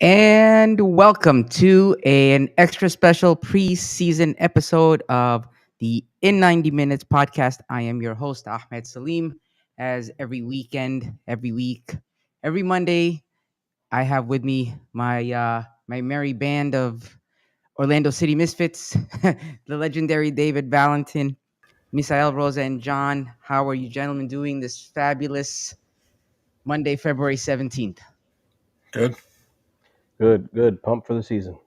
And welcome to an extra special preseason episode of the In 90 Minutes podcast. I am your host, Ahmed Salim. As every weekend, every week, every Monday, I have with me my merry band of Orlando City Misfits, the legendary David Valentin, Misael Rosa, and John. How are you gentlemen doing this fabulous Monday, February 17th? Good. Good. Pump for the season.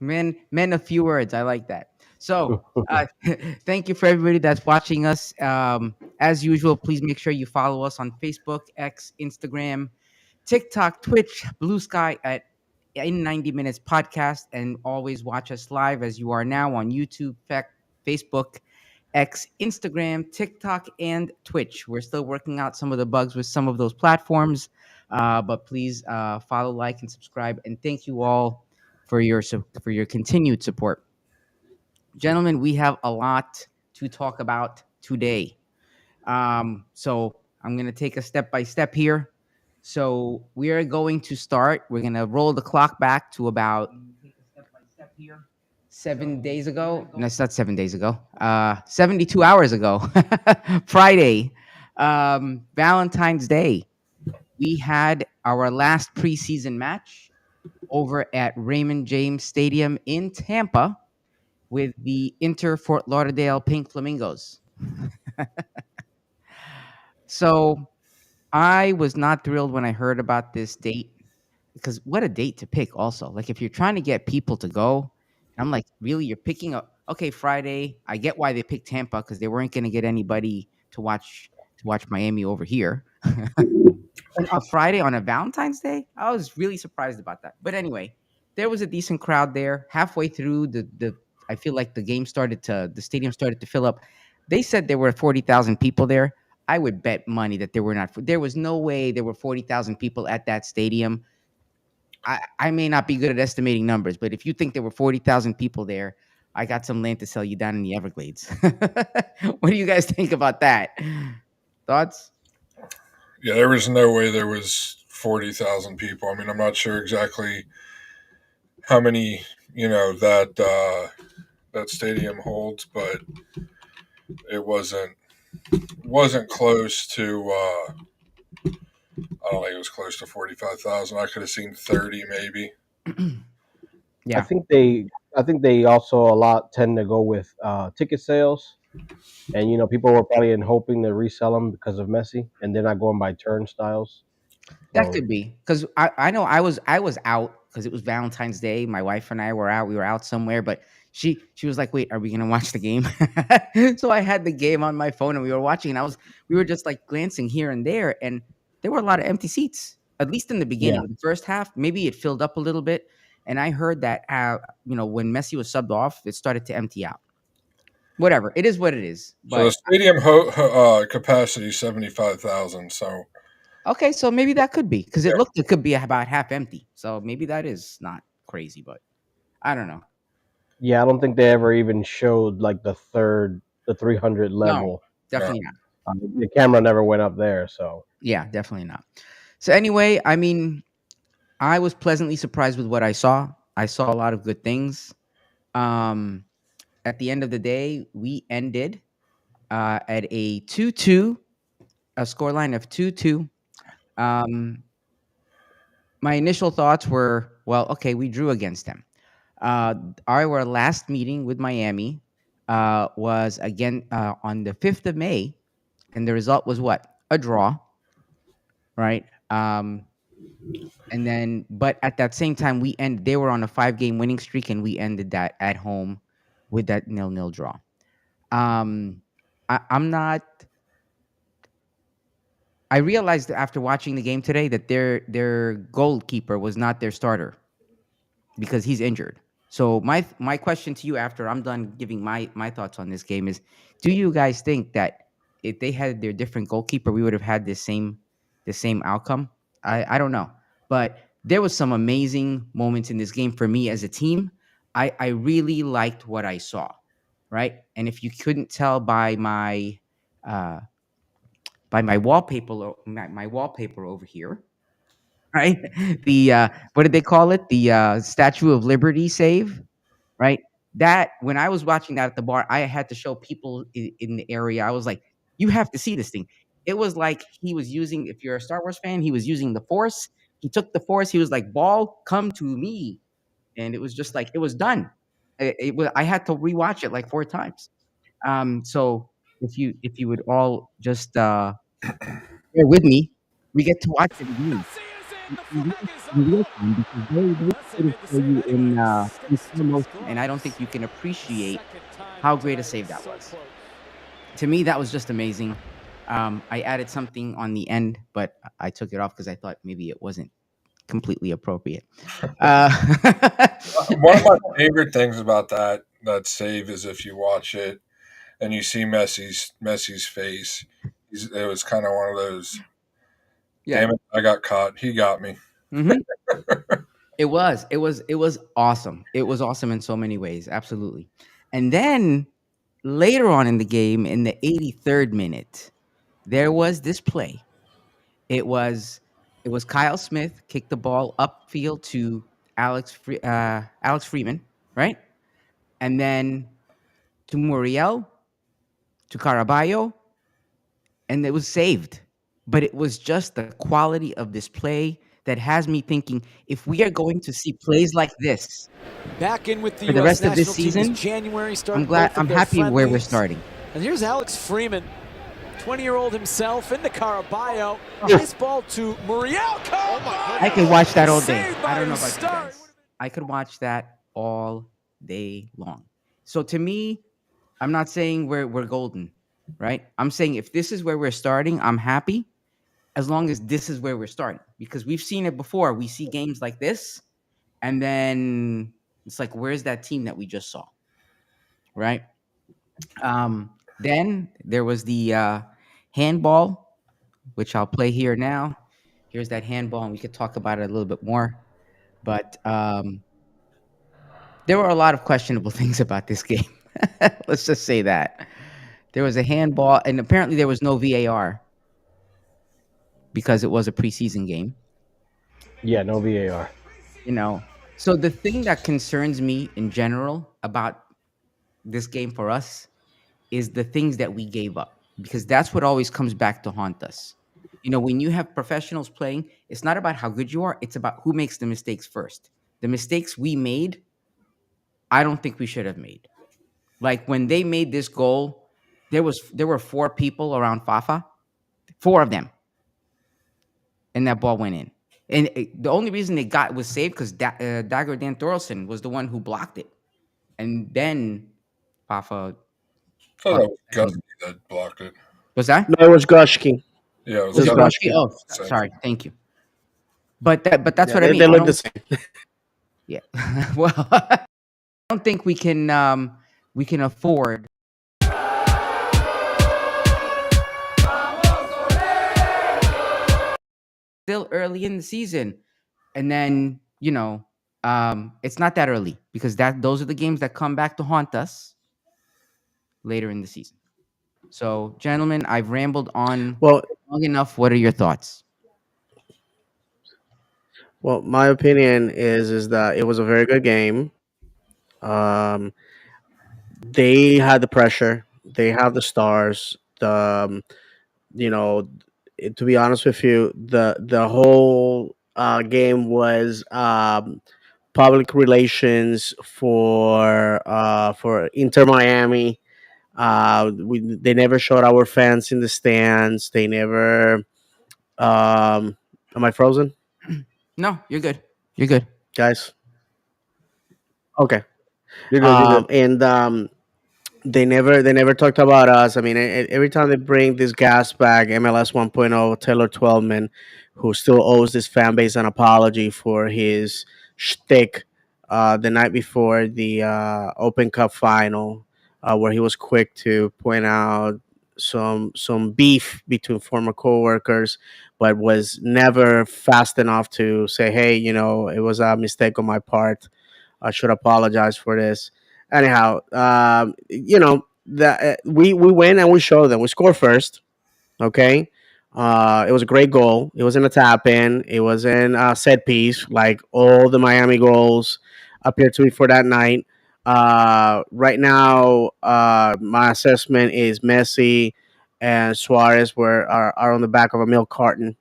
Men of few words. I like that. So, thank you for everybody that's watching us. As usual, please make sure you follow us on Facebook, X, Instagram, TikTok, Twitch, Blue Sky at in 90 Minutes Podcast, and always watch us live as you are now on YouTube, Facebook, X, Instagram, TikTok, and Twitch. We're still working out some of the bugs with some of those platforms, but please follow, like, and subscribe. And thank you all for your continued support, gentlemen. We have a lot to talk about today. So I'm gonna take a step by step here. So we are going to start. We're gonna roll the clock back to about 7 days ago. No, it's not 7 days ago. 72 hours ago. Friday, Valentine's Day. We had our last preseason match over at Raymond James Stadium in Tampa with the Inter Fort Lauderdale Pink Flamingos. So I was not thrilled when I heard about this date because what a date to pick also. Like if you're trying to get people to go, I'm like, really, you're picking up okay, Friday. I get why they picked Tampa because they weren't gonna get anybody to watch Miami over here. And on Friday on a Valentine's Day, I was really surprised about that. But anyway, there was a decent crowd there. Halfway through the I feel like the stadium started to fill up. They said there were 40,000 people there. I would bet money that there were not. There was no way there were 40,000 people at that stadium. I may not be good at estimating numbers, but if you think there were 40,000 people there, I got some land to sell you down in the Everglades. What do you guys think about that? Thoughts? Yeah, there was no way there was 40,000 people. I mean, I'm not sure exactly how many, that stadium holds, but it wasn't close to I don't think it was close to 45,000. I could have seen 30 maybe. I Yeah. think they I think they also a lot tend to go with ticket sales, and people were probably in hoping to resell them because of Messi, and they're not going by turnstiles. That So could be because I know I was out because it was Valentine's Day. My wife and I were out. We were out somewhere, but she was like, "Wait, are we gonna watch the game?" So I had the game on my phone and we were watching. And we were just like glancing here and there, and there were a lot of empty seats. At least in the yeah, beginning, the first half, maybe it filled up a little bit. And I heard that when Messi was subbed off, it started to empty out. Whatever, it is what it is. So the But stadium capacity is 75,000. So okay, so maybe that could be because yeah, it could be about half empty. So maybe that is not crazy, but I don't know. yeah. I don't think they ever even showed like the 300 No, level. no. definitely not. The camera never went up there, so Yeah, definitely not. So anyway, I mean, I was pleasantly surprised with what I saw. I saw a lot of good things. Um, at the end of the day, we ended at a 2-2, a scoreline of 2-2. Um, my initial thoughts were, well, okay, we drew against them. Uh, our last meeting with Miami was again on the 5th of May, and the result was what? A draw, right? And then, but at that same time, they were on a 5 game winning streak, and we ended that at home with that 0-0 draw. Um, I'm not. I realized after watching the game today that their goalkeeper was not their starter because he's injured. So my question to you after I'm done giving my thoughts on this game is: do you guys think that if they had their different goalkeeper, we would have had the same outcome? I don't know, but there was some amazing moments in this game for me as a team. I really liked what I saw, right? And if you couldn't tell uh, by my wallpaper over here, right? The what did they call it? The Statue of Liberty save, right? That when I was watching that at the bar, I had to show people in the area. I was like, "You have to see this thing." It was like he was using. If you're a Star Wars fan, he was using the Force. He took the Force. He was like, "Ball, come to me," and it was just like it was done. It was. I had to rewatch it like 4 times. So if you would all just bear with me, we get to watch it again in real time because they put it for you in slow motion, and I don't think you can appreciate how great a save that was. To me, that was just amazing. I added something on the end, but I took it off because I thought maybe it wasn't completely appropriate. Uh, One of my favorite things about that save is if you watch it and you see Messi's face. It was kind of one of those. yeah. Damn it! I got caught. He got me. Hmm. It was awesome. It was awesome in so many ways, absolutely. And then later on in the game, in the 83rd minute, there was this play. It was it was Kyle Smith kicked the ball upfield to Alex Freeman, right? And then to Muriel, to Caraballo, and it was saved. But it was just the quality of this play that has me thinking if we are going to see plays like this Back in with the for the U.S. rest of this national team season, this January, starting I'm both of their happy where we're friendlies. starting. And here's Alex Freeman, 20-year-old himself, into Caraballo. Oh. Nice ball to Muriel. I could watch that all day. Saved I by don't know about you Star. guys. I could watch that all day long. So to me, I'm not saying we're golden, right? I'm saying if this is where we're starting, I'm happy as long as this is where we're starting because we've seen it before. We see games like this, and then it's like, where's that team that we just saw, right? Then there was the handball, which I'll play here now. Here's that handball, and we could talk about it a little bit more. But there were a lot of questionable things about this game. Let's just say that there was a handball, and apparently there was no VAR because it was a preseason game. Yeah, no VAR. You know, so the thing that concerns me in general about this game for us is the things that we gave up because that's what always comes back to haunt us. You know, when you have professionals playing, it's not about how good you are, it's about who makes the mistakes first. The mistakes we made, I don't think we should have made. Like when they made this goal, there were 4 people around Fafa, 4 of them, and that ball went in. And the only reason it got was saved because Dagger Dan Thorolson was the one who blocked it, and then Fafa I thought caught that was it. Gusty that blocked it. Was that? No, it was Goshkin. Yeah, it was Was it Gusty. Goshki? Oh, Same. sorry. Thank you. But that's Yeah, what I mean. They I look the don't- same. Yeah. Well, I don't think we can afford still early in the season. And then, it's not that early because those are the games that come back to haunt us later in the season. So, gentlemen, I've rambled on Well, long enough. What are your thoughts? my opinion is that it was a very good game. Um, they had the pressure. They have the stars. You know, to be honest with you, the whole game was public relations for Inter Miami. They never showed our fans in the stands. They never. Am I frozen, No, you're good. You're good. guys? Okay. You're good. You're good. And they never talked about us. I mean, every time they bring this gas back, MLS 1.0, Taylor Twelman, who still owes this fan base an apology for his shtick the night before the Open Cup final, where he was quick to point out some beef between former coworkers, but was never fast enough to say, "Hey, it was a mistake on my part. I should apologize for this." Anyhow, that we win and we show them. We score first, okay. It was a great goal. It wasn't a tap in. It wasn't a set piece like all the Miami goals appear to be for that night. Right now, my assessment is Messi and Suarez are on the back of a milk carton.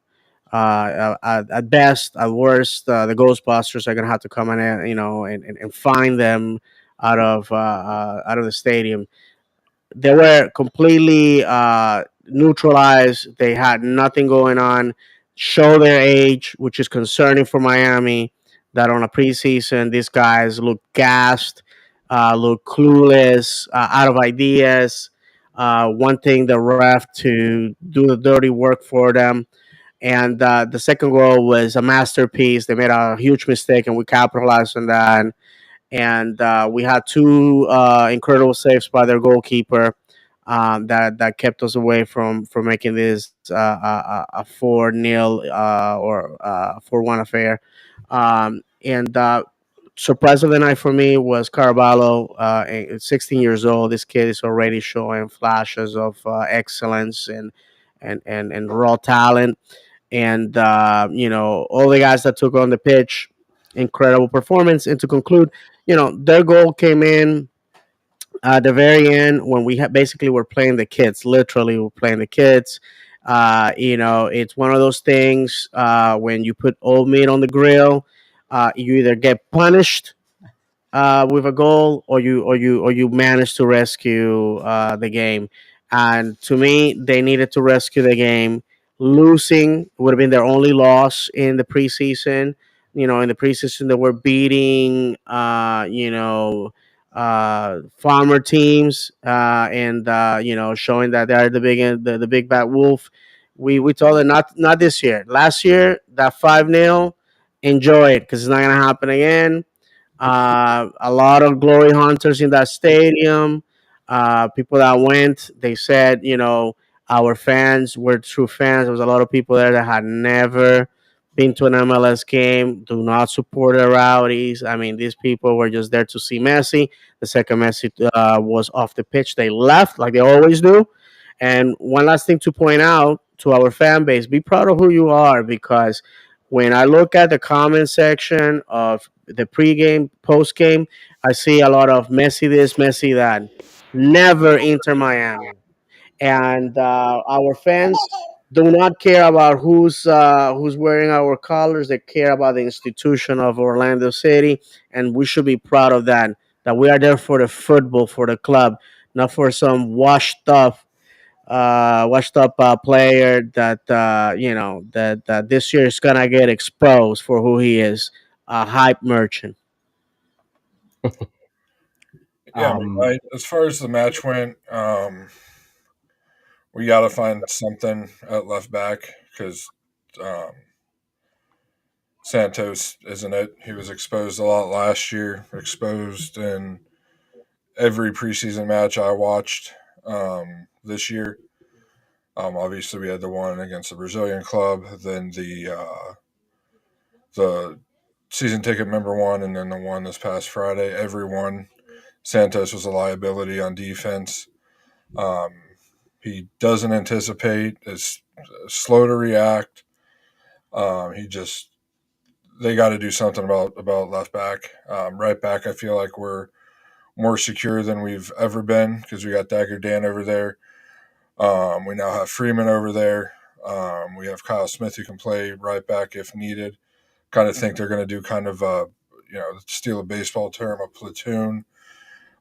At best, at worst, the Ghostbusters are gonna have to come in and and find them out of the stadium. They were completely neutralized. They had nothing going on. Show their age, which is concerning for Miami. That on a preseason, these guys look gassed, look clueless, out of ideas. Wanting the ref to do the dirty work for them. And the second goal was a masterpiece. They made a huge mistake, and we capitalized on that. And we had two incredible saves by their goalkeeper that kept us away from making this a 4-0 or 4-1 affair. And surprise of the night for me was Carvalho, 16 years old. This kid is already showing flashes of excellence and raw talent. And all the guys that took on the pitch, incredible performance. And to conclude, their goal came in at the very end when we basically were playing the kids. Literally, we're playing the kids. It's one of those things when you put old meat on the grill, you either get punished with a goal, or you manage to rescue the game. And to me, they needed to rescue the game. Losing would have been their only loss in the preseason. In the preseason, they were beating, farmer teams, and showing that they are the big bad wolf. We told them not this year. Last year, that 5-0, enjoy it because it's not gonna happen again. A lot of glory hunters in that stadium. People that went, they said, our fans were true fans. There was a lot of people there that had never been to an MLS game, do not support the rowdies. I mean, these people were just there to see Messi. The second Messi was off the pitch, they left like they always do. And one last thing to point out to our fan base: be proud of who you are, because when I look at the comment section of the pregame, postgame, I see a lot of Messi this, Messi that. Never Inter Miami. And our fans do not care about who's wearing our colors. They care about the institution of Orlando City, and we should be proud of that. That we are there for the football, for the club, not for some washed up player that that this year is gonna get exposed for who he is, a hype merchant. Yeah, Um, as far as the match went, we got to find something at left back because um, Santos isn't it. He was exposed a lot last year, exposed in every preseason match I watched this year. Obviously, we had the one against the Brazilian club, then the season ticket member one, and then the one this past Friday. Every one, Santos was a liability on defense. Um, he doesn't anticipate. Is slow to react. He just they got to do something about left back. Right back, I feel like we're more secure than we've ever been because we got Dagger Dan over there. We now have Freeman over there. We have Kyle Smith who can play right back if needed. Kind of think they're going to do kind of steal a baseball term, a platoon.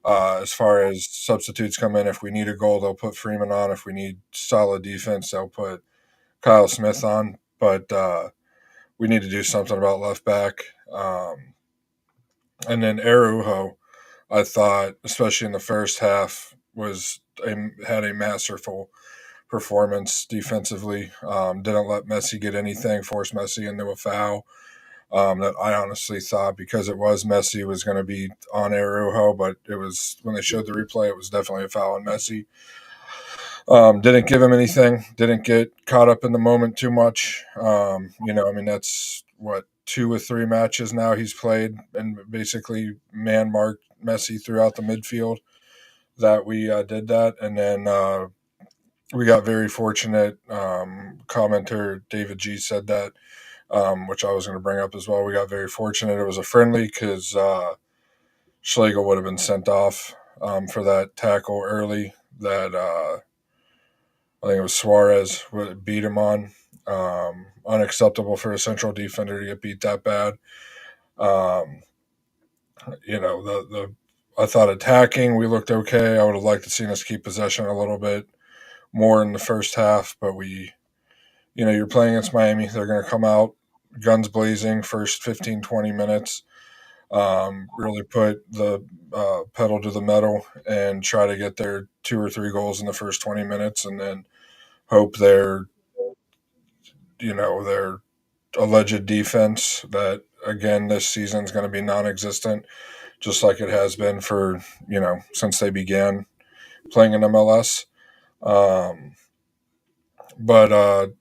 As far as substitutes come in, if we need a goal, they'll put Freeman on. If we need solid defense, they'll put Kyle Smith on. But we need to do something about left back. And then Araujo, I thought, especially in the first half, had a masterful performance defensively. Didn't let Messi get anything, forced Messi into a foul. That I honestly thought, because it was Messi, was going to be on Araujo, but it was, when they showed the replay, it was definitely a foul on Messi. Didn't give him anything. Didn't get caught up in the moment too much. That's what, 2 or 3 matches now he's played and basically man marked Messi throughout the midfield that we did that. And then we got very fortunate. Commenter David G said that, which I was going to bring up as well. We got very fortunate. It was a friendly because Schlegel would have been sent off for that tackle early that I think it was Suarez beat him on. Unacceptable for a central defender to get beat that bad. Um, the I thought attacking we looked okay. I would have liked to seen us keep possession a little bit more in the first half, but you're playing against Miami. They're going to come out guns blazing first 15, 20 minutes. Really put the pedal to the metal and try to get their 2 or 3 goals in the first 20 minutes, and then hope their alleged defense that again this season is going to be non-existent, just like it has been for since they began playing in MLS. Um, but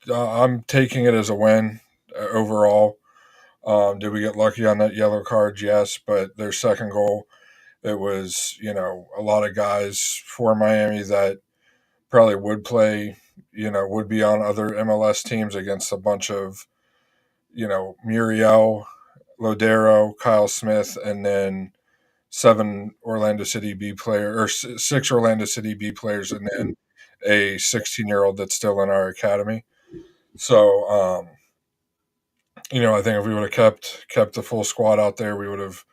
I'm taking it as a win overall. Did we get lucky on that yellow card? Yes, but their second goal, it was a lot of guys for Miami that probably would play, would be on other MLS teams against a bunch of Muriel, Lodero, Kyle Smith, and then 6 Orlando City B players, and then a 16-year-old that's still in our academy. So, I think if we would have kept the full squad out there, we would have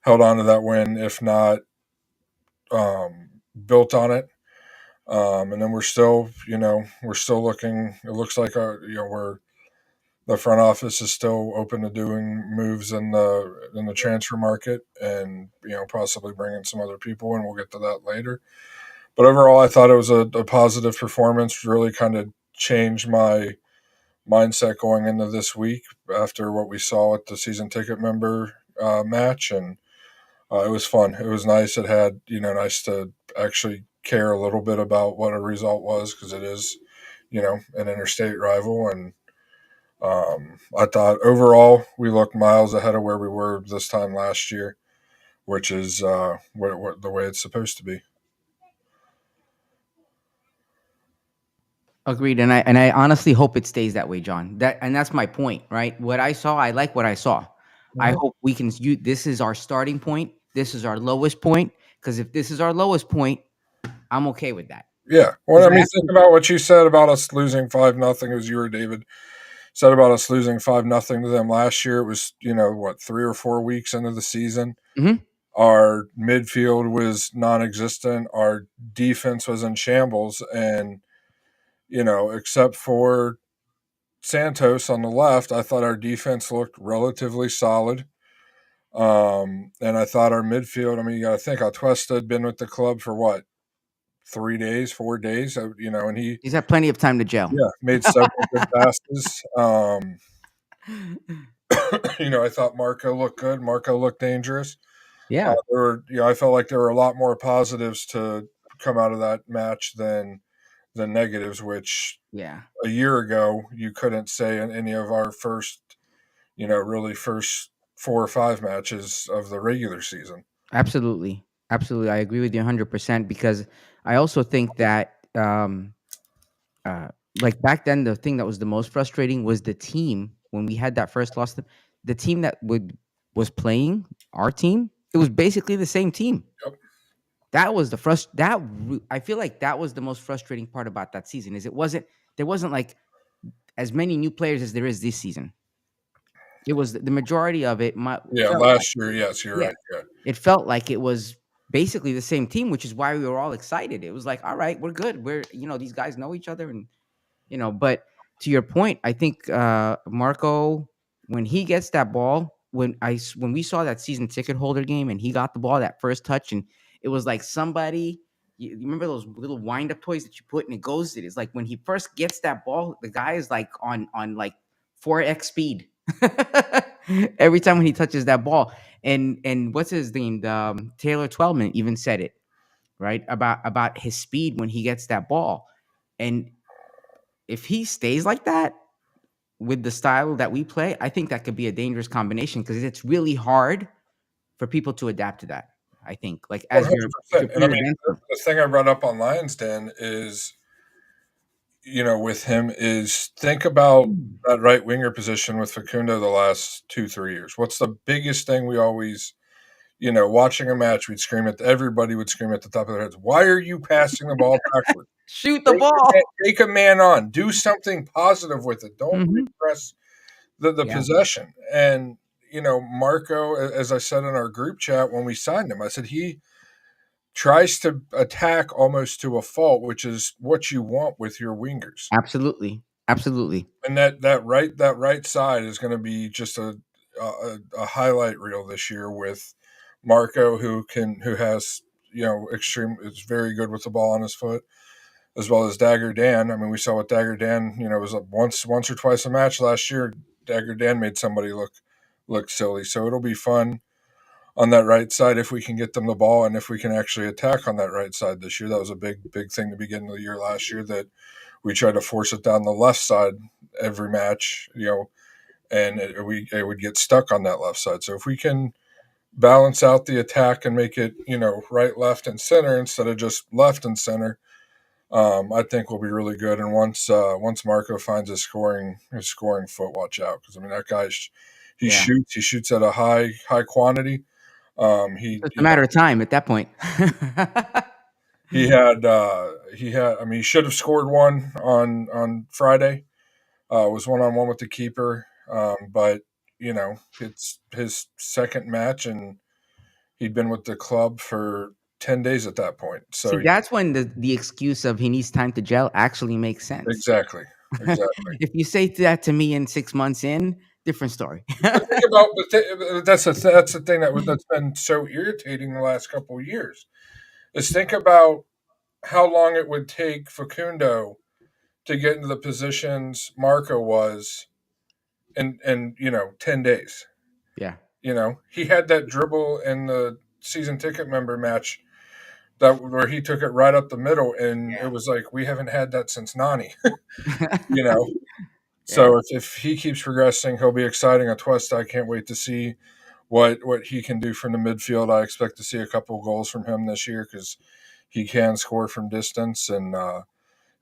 held on to that win, if not built on it. And then we're still looking. It looks like the front office is still open to doing moves in the transfer market, and possibly bringing some other people, and we'll get to that later. But overall, I thought it was a positive performance. Really kind of changed my mindset going into this week after what we saw at the season ticket member match, and it was fun. It was nice. It had nice to actually care a little bit about what a result was, because it is an interstate rival, and I thought overall we looked miles ahead of where we were this time last year, which is what the way it's supposed to be. Agreed, and I honestly hope it stays that way, John. That's my point, right? What I saw, I like what I saw. I hope we can. This is our starting point. This is our lowest point. Because if this is our lowest point, I'm okay with that. Yeah. Well, I mean, think about what you said about us losing 5-0. It was you or David said about us losing 5-0 to them last year. It was 3 or 4 weeks into the season. Mm-hmm. Our midfield was non-existent. Our defense was in shambles, and except for Santos on the left, I thought our defense looked relatively solid. And I thought our midfield, I mean, you got to think Atuesta had been with the club for what, 3 days, 4 days, and he's had plenty of time to gel. Yeah, made several good passes. I thought Marco looked good. Marco looked dangerous. Yeah. I felt like there were a lot more positives to come out of that match than negatives, which a year ago you couldn't say in any of our first 4 or 5 matches of the regular season. Absolutely. I agree with you 100%, because I also think that like back then, the thing that was the most frustrating was the team when we had that first loss. The team that was playing our team, it was basically the same team. Yep. That was I feel like that was the most frustrating part about that season. There wasn't like as many new players as there is this season. It was the majority of it. Last year, yes, you're right. Yeah. It felt like it was basically the same team, which is why we were all excited. It was like, all right, we're good. These guys know each other, and but to your point, I think Marco, when he gets that ball, when we saw that season ticket holder game and he got the ball, that first touch, and it was like somebody, you remember those little wind up toys that you put and it goes, it's like when he first gets that ball, the guy is like on like 4x speed every time when he touches that ball. And what's his name? Taylor Twellman even said it, right? About his speed when he gets that ball. And if he stays like that with the style that we play, I think that could be a dangerous combination, because it's really hard for people to adapt to that. I think, like, as 100%. And I mean, the thing I brought up on Lions Den is with him is think about that right winger position with Facundo the last 2-3 years. What's the biggest thing we always, watching a match, we'd scream at everybody would scream at the top of their heads. Why are you passing the ball backwards? Shoot the ball. Take a man on. Do something positive with it. Don't Mhm. repress the Yeah. possession. And Marco, as I said in our group chat when we signed him, I said he tries to attack almost to a fault, which is what you want with your wingers. Absolutely. Absolutely. And that right side is going to be just a highlight reel this year with Marco, who has is very good with the ball on his foot, as well as Dagger Dan. I mean, we saw what Dagger Dan, was once or twice a match last year. Dagger Dan made somebody look silly, so it'll be fun on that right side if we can get them the ball and if we can actually attack on that right side this year. That was a big thing to begin the year last year, that we tried to force it down the left side every match, and it would get stuck on that left side. So if we can balance out the attack and make it, right, left, and center instead of just left and center, I think we'll be really good. And once Marco finds his scoring foot, watch out, because I mean that guy, he Yeah. shoots at a high quantity. It's a matter of time at that point. He had. I mean, he should have scored one on Friday. Was 1-on-1 with the keeper, but it's his second match, and he'd been with the club for 10 days at that point. So See, that's when the excuse of he needs time to gel actually makes sense. exactly. If you say that to me in 6 months in, different story. But think about, that's the thing that's been so irritating the last couple of years. Is think about how long it would take Facundo to get into the positions Marco was in 10 days. Yeah. He had that dribble in the season ticket member match where he took it right up the middle, and it was like, we haven't had that since Nani. So if he keeps progressing, he'll be exciting. A twist. I can't wait to see what he can do from the midfield. I expect to see a couple of goals from him this year because he can score from distance, and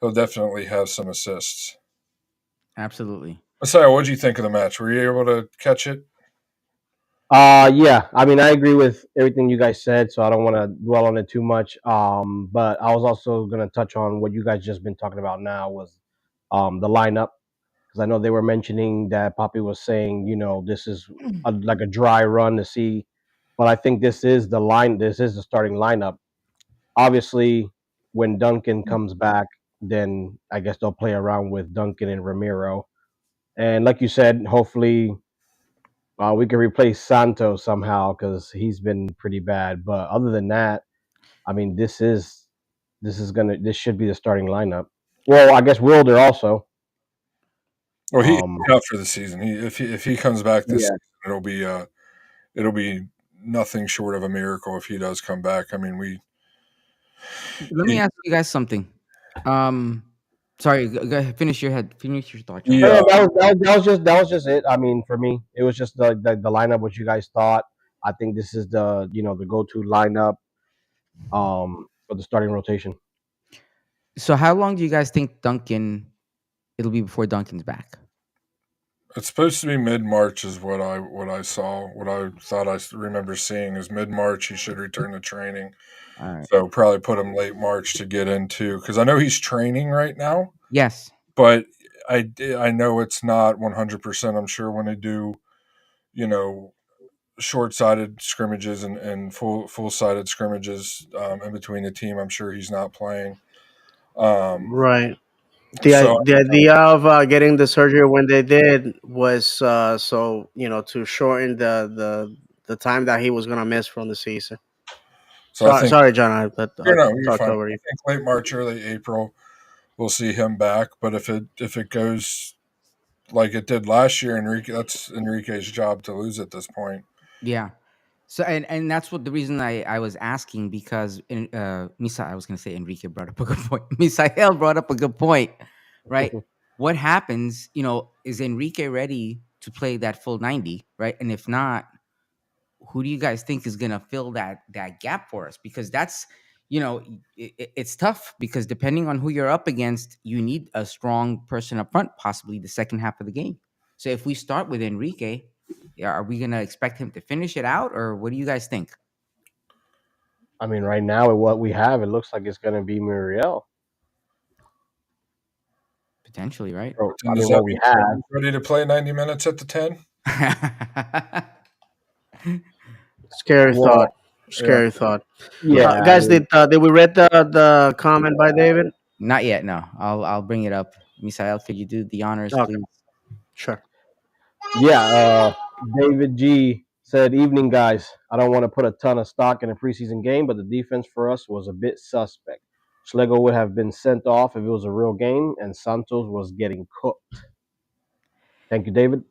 he'll definitely have some assists. Absolutely. So, what did you think of the match? Were you able to catch it? Yeah. I mean, I agree with everything you guys said, so I don't want to dwell on it too much. But I was also gonna touch on what you guys just been talking about now was the lineup, because I know they were mentioning that Poppy was saying, this is like a dry run to see, but I think this is the line. This is the starting lineup. Obviously, when Duncan comes back, then I guess they'll play around with Duncan and Ramiro. And like you said, hopefully we can replace Santos somehow because he's been pretty bad. But other than that, I mean, this should be the starting lineup. Well, I guess Wilder also. Well, he's Um, out for the season. If he comes back this yeah. season, it'll be nothing short of a miracle if he does come back. I mean, Let me ask you guys something. Sorry, go ahead, finish your thought, John. No, Yeah. no, that was just it. I mean, for me, it was just the lineup. What you guys thought. I think this is the go-to lineup for the starting rotation. So how long do you guys think it'll be before Duncan's back? It's supposed to be mid-March is what I saw. What I thought I remember seeing is mid-March he should return to training. All right. So probably put him late March to get into, because I know he's training right now, Yes. but I know it's not 100%. I'm sure when they do, short-sided scrimmages and full-sided scrimmages in between the team, I'm sure he's not playing. Right. So The idea of getting the surgery when they did was to shorten the time that he was gonna miss from the season. I think Sorry, John. I you're talked fine. over I you. think late March, early April, we'll see him back. But if it goes like it did last year, that's Enrique's job to lose at this point. Yeah. So and that's what the reason I was asking, because I was going to say Enrique brought up a good point. Misael brought up a good point, right? What happens, is Enrique ready to play that full 90, right? And if not, who do you guys think is going to fill that gap for us? Because that's, it's tough because depending on who you're up against, you need a strong person up front, possibly the second half of the game. So if we start with Enrique, are we going to expect him to finish it out, or what do you guys think? I mean, right now with what we have, it looks like it's going to be Muriel. Potentially, right? So, And I does mean, that what we mean have. he's ready to play 90 minutes at the 10? Scary Well, thought. Scary thought. yeah, I Guys, mean, did we read the comment by David? Not yet. No, I'll bring it up. Misael, could you do the honors, Okay. please? Sure. yeah. David G said, "Evening, guys. I don't want to put a ton of stock in a preseason game, but the defense for us was a bit suspect. Schlegel would have been sent off if it was a real game, and Santos was getting cooked." Thank you, David.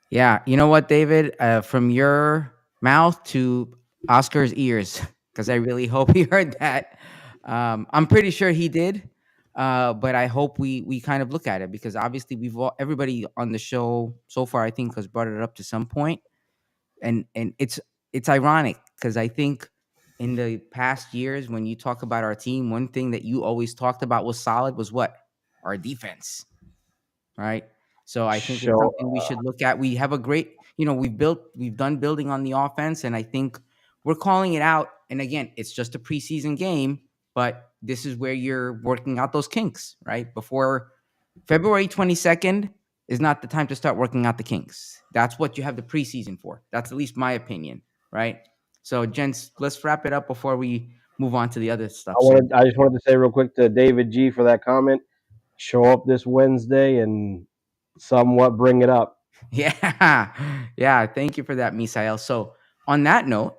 Yeah, you know what, David? From your mouth to Oscar's ears, because I really hope he heard that. I'm pretty sure he did, but I hope we kind of look at it because obviously everybody on the show so far I think has brought it up to some point, and it's ironic because I think in the past years when you talk about our team, one thing that you always talked about was solid was what? Our defense, right? So I think it's So, something we should look at. We have a great, we've done building on the offense, and I think we're calling it out. And again, it's just a preseason game, but this is where you're working out those kinks, right? Before February 22nd is not the time to start working out the kinks. That's what you have the preseason for. That's at least my opinion, right? So, gents, let's wrap it up before we move on to the other stuff. I just wanted to say real quick to David G for that comment. Show up this Wednesday and somewhat bring it up. Yeah, yeah. Thank you for that, Misael. So, on that note,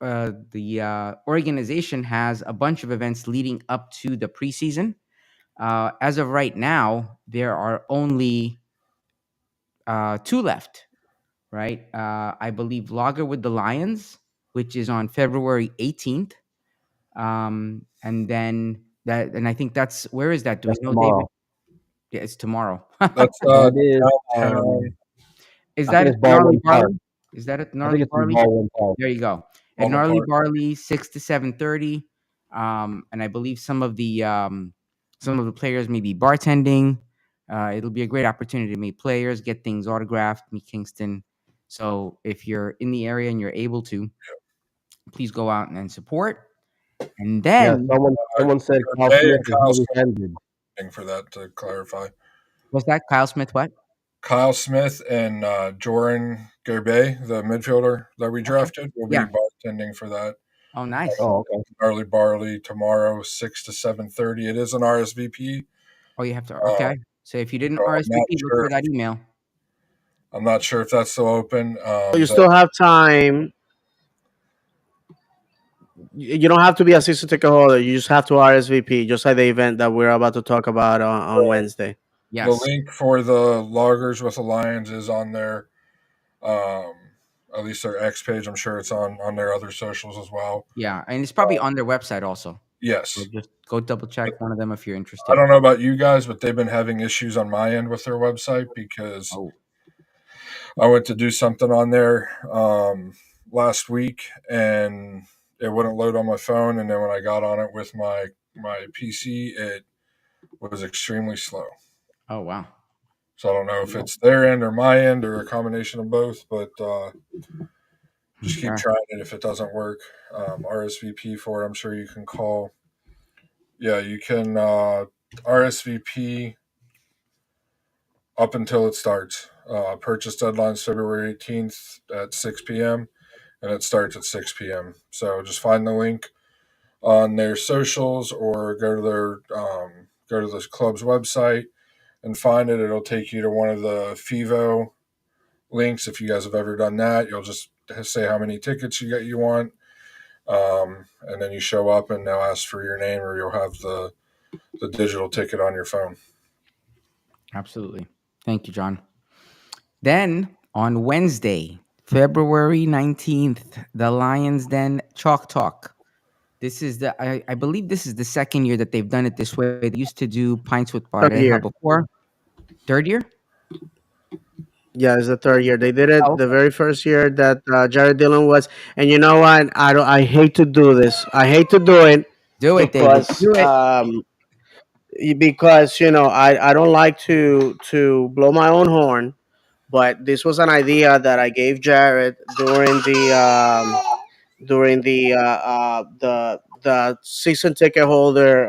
the organization has a bunch of events leading up to the preseason. As of right now, there are only two left, right? I believe Logger with the Lions, which is on February 18th. And then and I think that's, where is that? Do That's we know, tomorrow. David? Yeah, it's tomorrow. That's It is. downtown Is I that think at it's Gnarly Baldwin Park. Barley? Is that at I Gnarly think it's in Barley? Baldwin Park. There you go. At Baldwin Gnarly Park. Barley, 6 to 7:30. And I believe some of the players may be bartending. It'll be a great opportunity to meet players, get things autographed, meet Kingston. So if you're in the area and you're able to, please go out and support. And Yeah, then someone said Kyle Bay Smith and is Kyle really Smith, ended. for that to clarify. what's that? Kyle Smith, what? Kyle Smith and Joran Gerbey, the midfielder that we drafted, will be Yeah. bartending for that. Oh, nice. Oh, okay. Early Barley tomorrow, 6 to 7:30. It is an RSVP. Oh, you have to. Okay. So if you didn't I'm not RSVP, look sure. for that email. I'm not sure if that's still open. You still have time. You don't have to be a season ticket holder. You just have to RSVP, just like the event that we're about to talk about on Wednesday. Yes. The link for the Loggers with the Lions is on there. At least their X page. I'm sure it's on their other socials as well. Yeah, and it's probably on their website also. Yes. So just go double check one of them if you're interested. I don't know about you guys, but they've been having issues on my end with their website because I went to do something on there last week and it wouldn't load on my phone. And then when I got on it with my PC, it was extremely slow. Oh, wow. So I don't know if it's their end or my end or a combination of both, but just keep trying it. If it doesn't work, RSVP for it. I'm sure you can call. Yeah, you can RSVP up until it starts. Purchase deadline's February 18th at 6 p.m. and it starts at 6 p.m. So just find the link on their socials or go to the club's website and find it. It'll take you to one of the FIVO links. If you guys have ever done that, you'll just say how many tickets you want, and then you show up and they'll ask for your name or you'll have the digital ticket on your phone. Absolutely. Thank you, John. Then on Wednesday, February 19th, the Lions Den Chalk Talk. This is I believe this is the second year that they've done it this way. They used to do Pints with Pareja before. Third year? Yeah, it's the third year. They did it Oh, the okay. very first year that Jared Dillon was. And you know what? I don't. I hate to do this. I hate to do it Do it, David. because Do it. I don't like to blow my own horn, but this was an idea that I gave Jared during the season ticket holder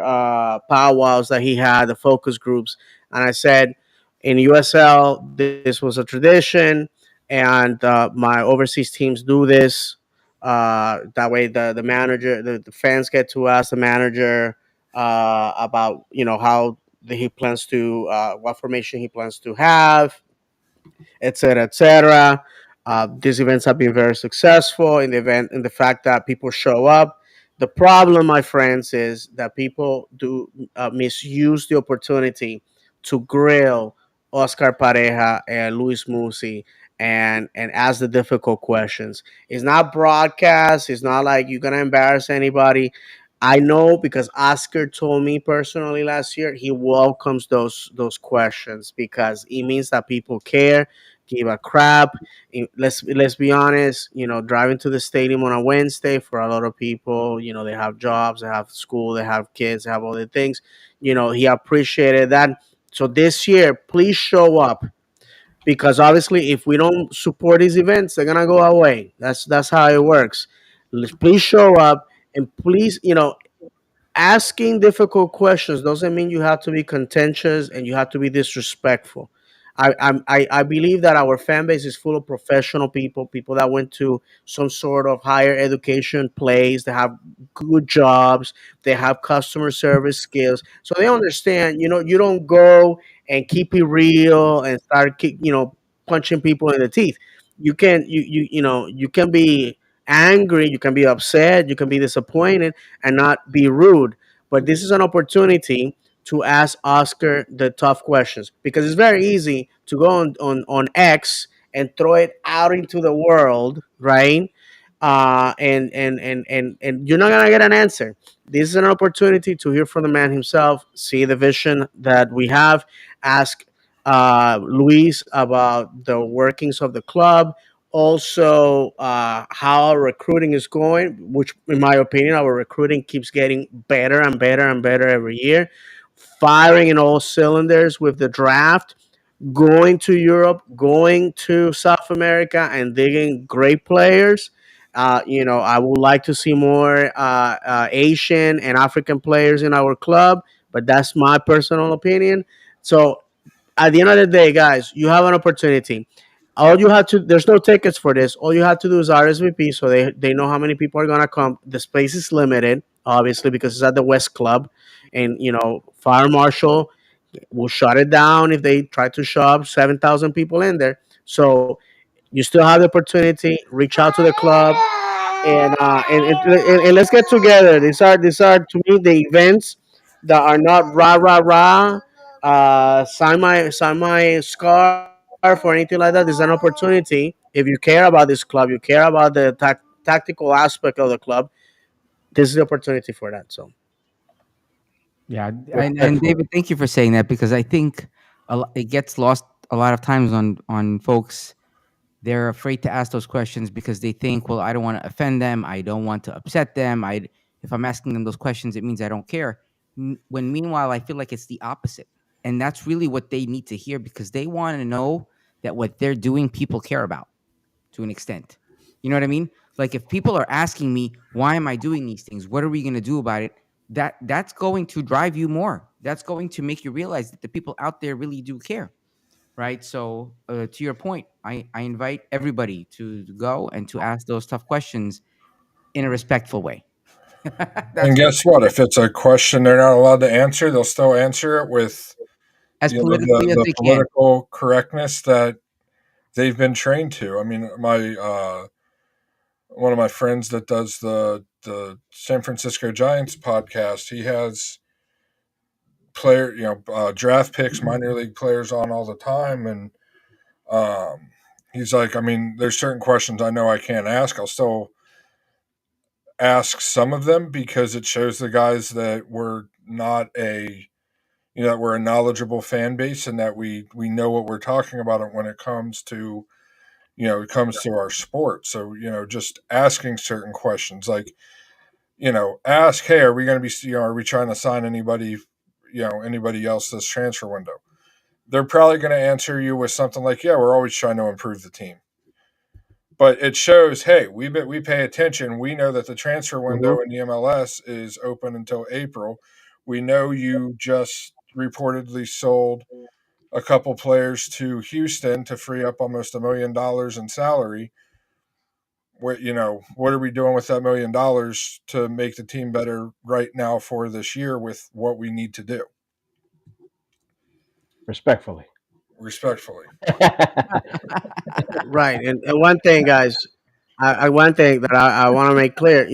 powwows that he had, the focus groups, and I said, in USL this was a tradition, and my overseas teams do this. That way, the manager, the fans get to ask the manager about how he plans to what formation he plans to have, etc., etc. These events have been very successful in the fact that people show up. The problem, my friends, is that people do misuse the opportunity to grill Oscar Pareja and Luis Musi and ask the difficult questions. It's not broadcast. It's not like you're gonna embarrass anybody. I know because Oscar told me personally last year he welcomes those questions because it means that people care, give a crap. Let's be honest. Driving to the stadium on a Wednesday for a lot of people, they have jobs, they have school, they have kids, they have all the things. He appreciated that. So this year, please show up because obviously, if we don't support these events, they're gonna go away. That's how it works. Please show up and please, asking difficult questions doesn't mean you have to be contentious and you have to be disrespectful. I believe that our fan base is full of professional people, people that went to some sort of higher education place, they have good jobs, they have customer service skills, so they understand. You don't go and keep it real and start punching people in the teeth. You can be angry, you can be upset, you can be disappointed and not be rude. But this is an opportunity to ask Oscar the tough questions because it's very easy to go on X and throw it out into the world, right? And you're not gonna get an answer. This is an opportunity to hear from the man himself, see the vision that we have, ask Luis about the workings of the club, also how our recruiting is going, which in my opinion our recruiting keeps getting better and better and better every year, firing in all cylinders with the draft, going to Europe, going to South America and digging great players. I would like to see more Asian and African players in our club, but that's my personal opinion. So at the end of the day, guys, you have an opportunity. All you have to There's no tickets for this. All you have to do is RSVP so they know how many people are gonna come. The space is limited, obviously, because it's at the West Club, and Fire Marshal will shut it down if they try to shove 7,000 people in there. So you still have the opportunity. Reach out to the club and let's get together. These are to me the events that are not rah rah rah. Sign my scarf or anything like that. There's an opportunity. If you care about this club, you care about the tactical aspect of the club. This is the opportunity for that. So Yeah, and Respectfully. David, thank you for saying that because I think it gets lost a lot of times on folks. They're afraid to ask those questions because they think, well, I don't want to offend them. I don't want to upset them. If I'm asking them those questions, it means I don't care. When meanwhile, I feel like it's the opposite. And that's really what they need to hear because they want to know that what they're doing, people care about to an extent. You know what I mean? Like if people are asking me, why am I doing these things? What are we going to do about it? That's going to drive you more. That's going to make you realize that the people out there really do care, right? So to your point, I invite everybody to go and to ask those tough questions in a respectful way. And That's what, guess what? If it's a question they're not allowed to answer, they'll still answer it with as politically as the they can. political correctness that they've been trained to. I mean, my one of my friends that does the San Francisco Giants podcast, he has draft picks, minor league players on all the time, and he's like, I mean, there's certain questions I know I can't ask. I'll still ask some of them because it shows the guys that we're not a that we're a knowledgeable fan base and that we know what we're talking about when it comes to our sport. So just asking certain questions, like ask, hey, are we going to be are we trying to sign anybody else this transfer window? They're probably going to answer you with something like, yeah, we're always trying to improve the team. But it shows, hey, we pay attention. We know that the transfer window in the MLS is open until April. We know you just reportedly sold a couple players to Houston to free up almost $1 million in salary. What are we doing with that $1 million to make the team better right now for this year with what we need to do? Respectfully. Respectfully. Right. And one thing, guys, one thing that I want to make clear,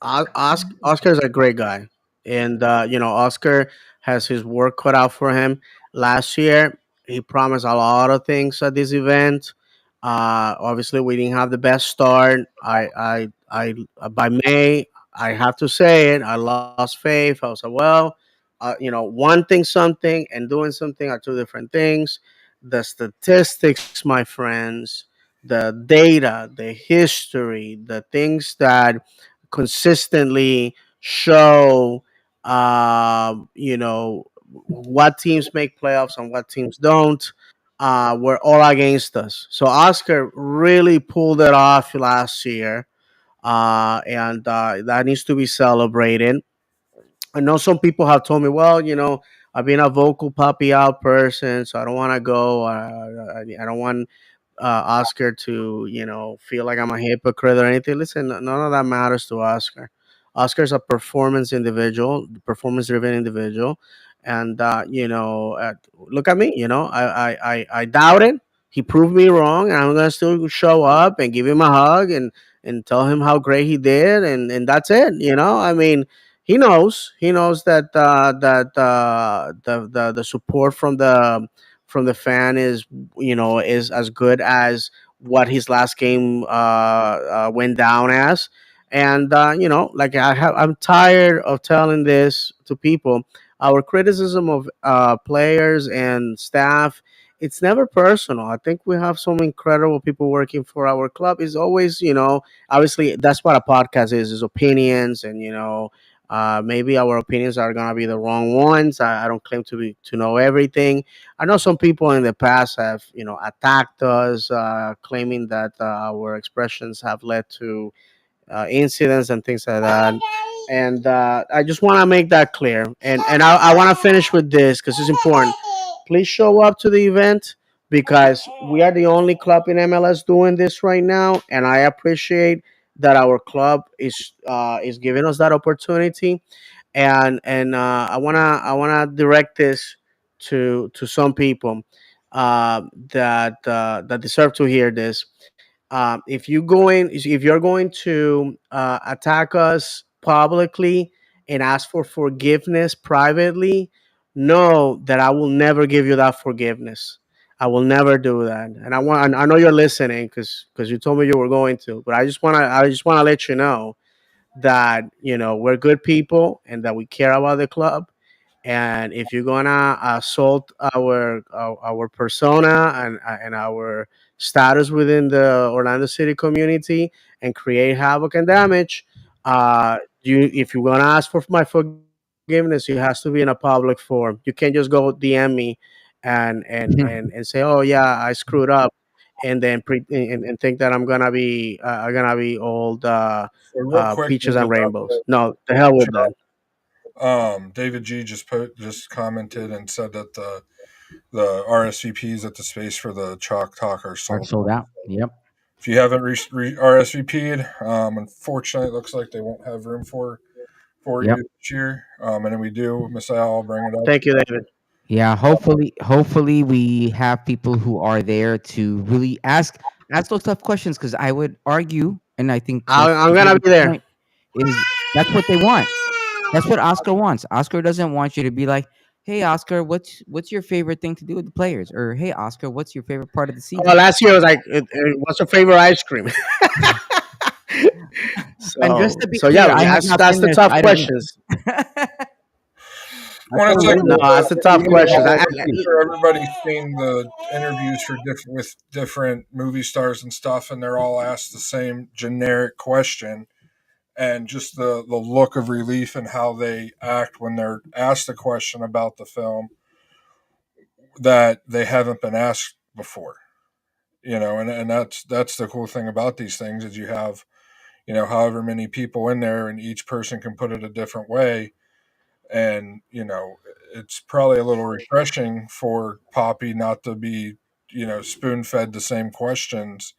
Oscar's a great guy. And, Oscar has his work cut out for him. Last year, he promised a lot of things at this event. Obviously, we didn't have the best start. By May, I have to say it, I lost faith. I was like, well, wanting something and doing something are two different things. The statistics, my friends, the data, the history, the things that consistently show, what teams make playoffs and what teams don't, were all against us. So Oscar really pulled it off last year, and that needs to be celebrated. I know some people have told me, well, I've been a vocal puppy out person, so I don't want to go. I don't want Oscar to, feel like I'm a hypocrite or anything. Listen, none of that matters to Oscar. Oscar's a performance driven individual. And, look at me, I doubted. He proved me wrong, and I'm going to still show up and give him a hug and tell him how great he did. And that's it. I mean, he knows that the support from the fan is as good as what his last game went down as. And like I'm tired of telling this to people. Our criticism of players and staff, it's never personal. I think we have some incredible people working for our club. Is always, obviously that's what a podcast is opinions. And maybe our opinions are gonna be the wrong ones. I don't claim to know everything. I know some people in the past have attacked us, claiming that our expressions have led to incidents and things like that. And I just want to make that clear. And I want to finish with this because it's important. Please show up to the event because we are the only club in MLS doing this right now, and I appreciate that our club is giving us that opportunity. And I wanna direct this to some people that deserve to hear this. If you're going to attack us publicly and ask for forgiveness privately, know that I will never give you that forgiveness. I will never do that. And I know you're listening because you told me you were going to, but I just wanna let you know that we're good people and that we care about the club. And if you're gonna assault our persona and our status within the Orlando City community and create havoc and damage, if you're gonna ask for my forgiveness, it has to be in a public forum. You can't just go DM me and say, "Oh yeah, I screwed up," and then and think that I'm gonna be all So real quick, peaches and David, rainbows. No, the hell with that. David G just commented and said that the RSVPs at the space for the Chalk Talk are Are sold. sold out. Yep. If you haven't RSVP'd, unfortunately, it looks like they won't have room for Yep. you this year. And then we do, Miss Al, I'll bring it up. Thank you, David. Yeah, hopefully we have people who are there to really ask those tough questions because I would argue, and I think I'm to gonna David's be there. point is that's what they want. That's what Oscar wants. Oscar doesn't want you to be like, "Hey, Oscar, what's your favorite thing to do with the players?" Or, "Hey, Oscar, what's your favorite part of the Oh, season?" last year I was like, "What's your favorite ice cream?" And so, just to be so clear, yeah, I have that's not that's been the there, so tough I don't know. questions. When it's can't like No, remember. that's a tough Maybe question. about I'm sure everybody's seen the interviews with different movie stars and stuff, and they're all asked the same generic question, and just the look of relief and how they act when they're asked a question about the film that they haven't been asked before. And that's the cool thing about these things is you have however many people in there, and each person can put it a different way, and it's probably a little refreshing for Poppy not to be spoon fed the same questions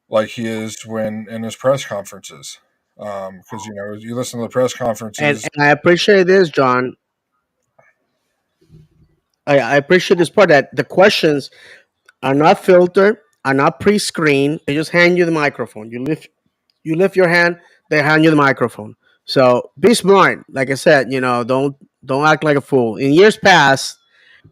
like he is when in his press conferences. Because you listen to the press conferences. and I appreciate this, John. I appreciate this part that the questions are not filtered, are not pre-screened. They just hand you the microphone. You lift your hand, they hand you the microphone. So be smart. Like I said, don't act like a fool. In years past,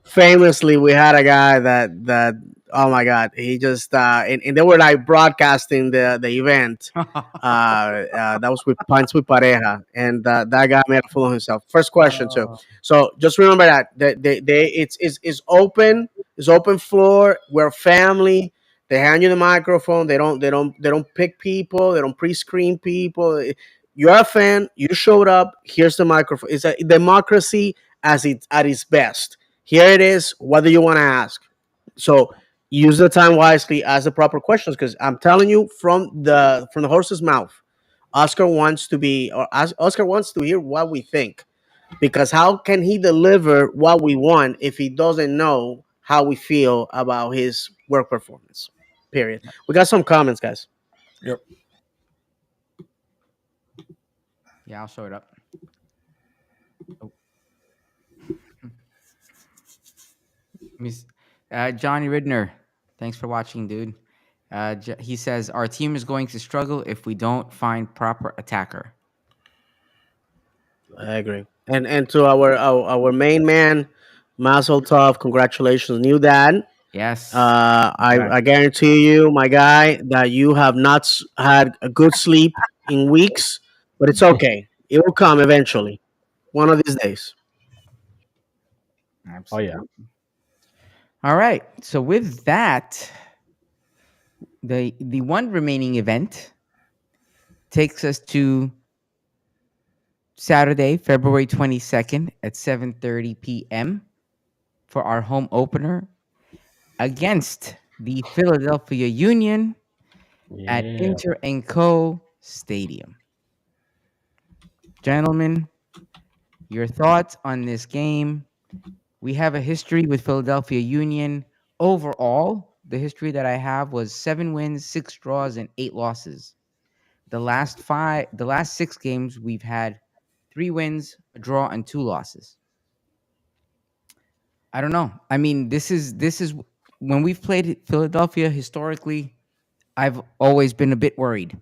famously, we had a guy that oh my god, he just and they were like broadcasting the event. That was with Punch with Pareja, and that guy made a fool of himself. First question too. So just remember that it's open. It's open floor. We're family. They hand you the microphone. They don't pick people. They don't pre-screen people. You're a fan. You showed up. Here's the microphone. It's a democracy at its best. Here it is. What do you want to ask? So use the time wisely. Ask the proper questions because I'm telling you from the horse's mouth. Oscar wants to hear what we think because how can he deliver what we want if he doesn't know how we feel about his work performance? Period. We got some comments, guys. Yep. Yeah, I'll show it up. Oh. Johnny Ridner, thanks for watching, dude. He says our team is going to struggle if we don't find proper attacker. I agree. And to our main man, Mazel Tov, congratulations, new dad. Yes. I guarantee you, my guy, that you have not had a good sleep in weeks, but it's okay. It will come eventually, one of these days. Oh yeah. All right. So with that, the one remaining event takes us to Saturday, February 22nd at 7:30 p.m. for our home opener against the Philadelphia Union at Yeah. Inter & Co. Stadium. Gentlemen, your thoughts on this game? We have a history with Philadelphia Union. Overall, the history that I have was 7 wins, 6 draws, and 8 losses. The last 6 games, we've had 3 wins, a draw, and 2 losses. I don't know. I mean, this is when we've played Philadelphia historically, I've always been a bit worried.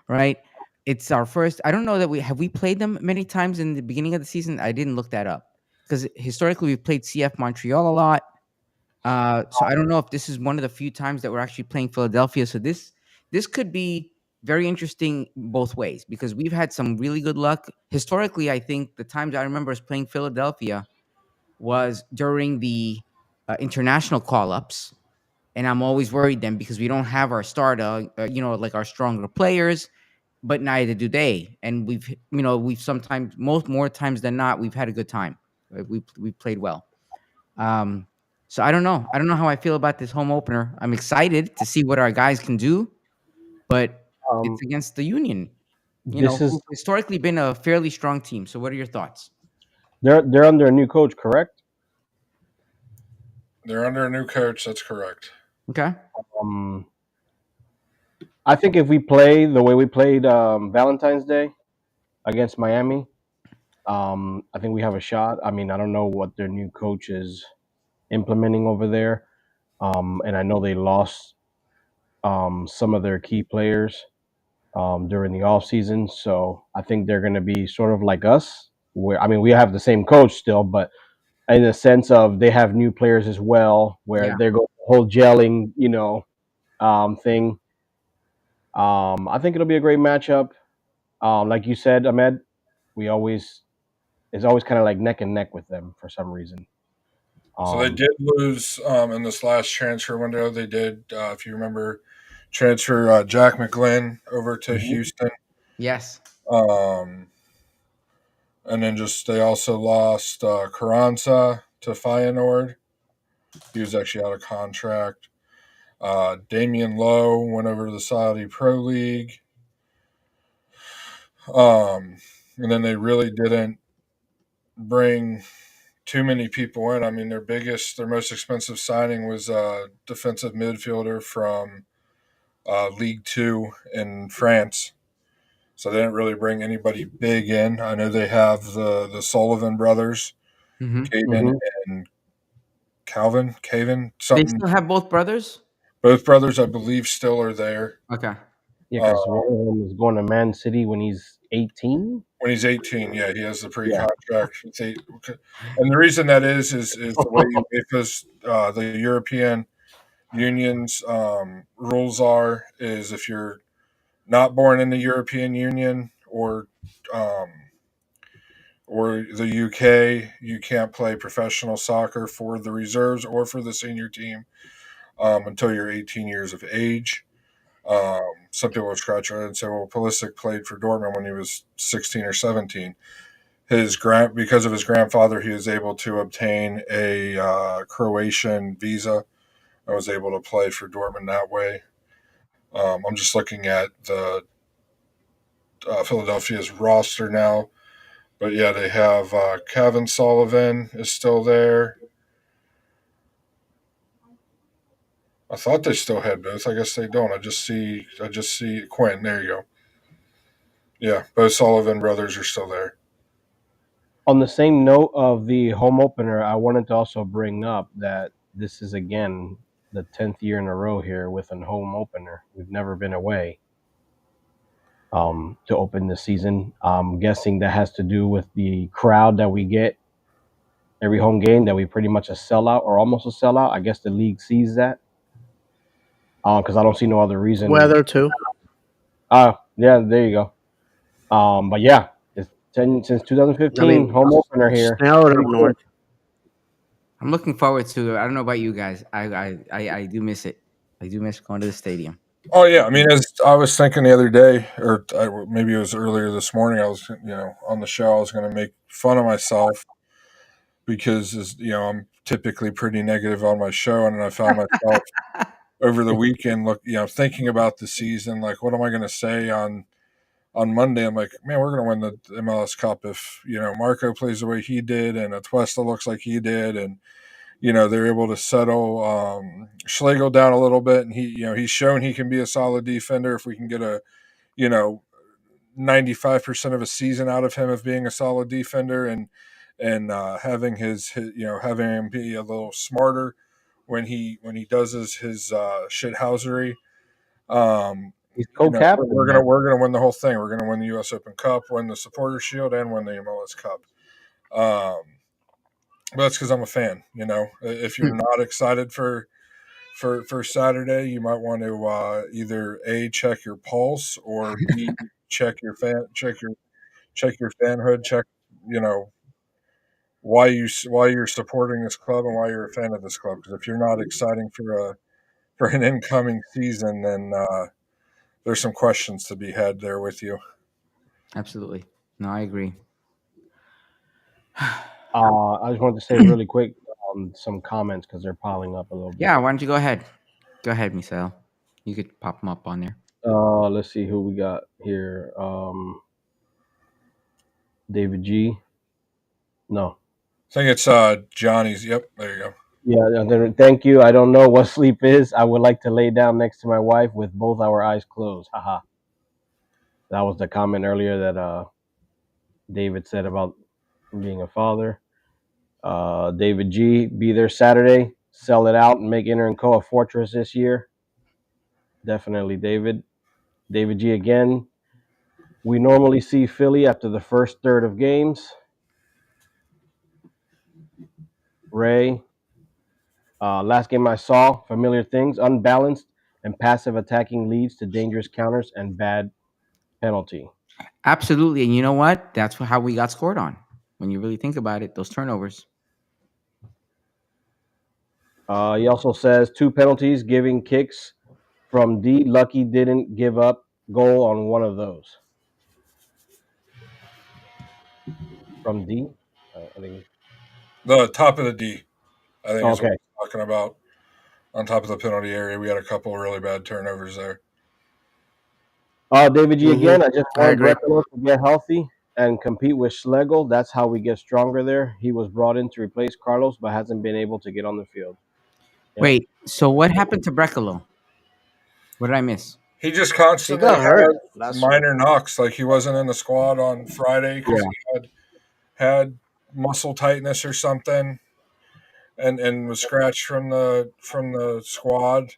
Right? It's our first. I don't know that we played them many times in the beginning of the season. I didn't look that up because historically we've played CF Montreal a lot. So I don't know if this is one of the few times that we're actually playing Philadelphia. So this could be very interesting both ways because we've had some really good luck historically. I think the times I remember us playing Philadelphia was during the international call-ups, and I'm always worried then because we don't have our starter, like our stronger players, but neither do they. And we've sometimes, more times than not, we've had a good time. We've played well. So I don't know. I don't know how I feel about this home opener. I'm excited to see what our guys can do, but it's against the Union, This is who've historically been a fairly strong team. So what are your thoughts? they're under a new coach, correct? They're under a new coach. That's correct. Okay. Um, I think if we play the way we played Valentine's Day against Miami, I think we have a shot. I mean, I don't know what their new coach is implementing over there, and I know they lost some of their key players during the off season. So I think they're going to be sort of like us. Where I mean, we have the same coach still, but in the sense of they have new players as well, where Yeah. they're going the whole gelling, thing. I think it'll be a great matchup. Like you said, Ahmed, we always it's always kind of like neck and neck with them for some reason. So they did lose in this last transfer window. They did, if you remember, transfer Jack McGlynn over to Houston. Yes. And then they also lost Carranza to Feyenoord. He was actually out of contract. Damian Lowe went over to the Saudi Pro League. And then they really didn't bring too many people in. I mean, their most expensive signing was a defensive midfielder from League Two in France. So they didn't really bring anybody big in. I know they have the Sullivan brothers, Caven and Calvin, They something. still have both brothers? Both brothers, I believe, still are there. Okay. Yeah, because one of them is going to Man City when he's 18. When he's 18, yeah, he has the pre-contract. And the reason that is the way because the European Union's rules is if you're not born in the European Union or the UK, you can't play professional soccer for the reserves or for the senior team until you're 18 years of age. Some people will scratch their head and say, well, Pulisic played for Dortmund when he was 16 or 17. Because of his grandfather, he was able to obtain a Croatian visa and was able to play for Dortmund that way. I'm just looking at the Philadelphia's roster now. But yeah, they have Kevin Sullivan is still there. I thought they still had both. I guess they don't. I just see Quinn. There you go. Yeah, both Sullivan brothers are still there. On the same note of the home opener, I wanted to also bring up that this is again the 10th year in a row here with a home opener. We've never been away to open the season. I'm guessing that has to do with the crowd that we get every home game, that we pretty much a sellout or almost a sellout. I guess the league sees that because I don't see no other reason. Weather too. Yeah, there you go. But yeah, it's 10 since 2015 home opener here. Snowed up north. I'm looking forward to it. I don't know about you guys. I do miss it. I do miss going to the stadium. Oh yeah, I mean, as I was thinking the other day, or maybe it was earlier this morning, I was on the show. I was going to make fun of myself because I'm typically pretty negative on my show, and then I found myself over the weekend thinking about the season, like what am I going to say on Monday? I'm like, man, we're going to win the MLS Cup if Marco plays the way he did and Atuesta looks like he did, and they're able to settle Schlegel down a little bit, and he's shown he can be a solid defender if we can get a 95% of a season out of him of being a solid defender, and having having him be a little smarter when he does his shithousery. He's co-captain. We're gonna win the whole thing. We're gonna win the U.S. Open Cup, win the Supporters Shield, and win the MLS Cup. But that's because I'm a fan. If you're not excited for Saturday, you might want to either A, check your pulse, or B, check your fanhood, check why you're supporting this club and why you're a fan of this club. Because if you're not exciting for an incoming season, then there's some questions to be had there with you. Absolutely. No, I agree. I just wanted to say really quick some comments because they're piling up a little bit. Yeah, why don't you go ahead? Go ahead, Misael. You could pop them up on there. Let's see who we got here. David G. No. I think it's Johnny's. Yep, there you go. Yeah, thank you. I don't know what sleep is. I would like to lay down next to my wife with both our eyes closed. Haha. That was the comment earlier that David said about being a father. David G, be there Saturday, sell it out, and make Inter & Co a fortress this year. Definitely, David. David G again. We normally see Philly after the first third of games. Ray. Last game I saw, familiar things, unbalanced and passive attacking leads to dangerous counters and bad penalty. Absolutely. And you know what? That's how we got scored on. when you really think about it, those turnovers. He also says 2 penalties, giving kicks from D. Lucky didn't give up goal on one of those. From D? I think. The top of the D, I think, is what Okay. we're talking about. On top of the penalty area, we had a couple of really bad turnovers there. David G. Hmm. Again, I just I want agree. Brecalo to get healthy and compete with Schlegel. That's how we get stronger there. He was brought in to replace Carlos, but hasn't been able to get on the field. Yeah. Wait, so what happened to Brecalo? What did I miss? He just He constantly got had hurt last year. minor knocks. Like he wasn't in the squad on Friday because Yeah. he had muscle tightness or something, and was scratched from the squad.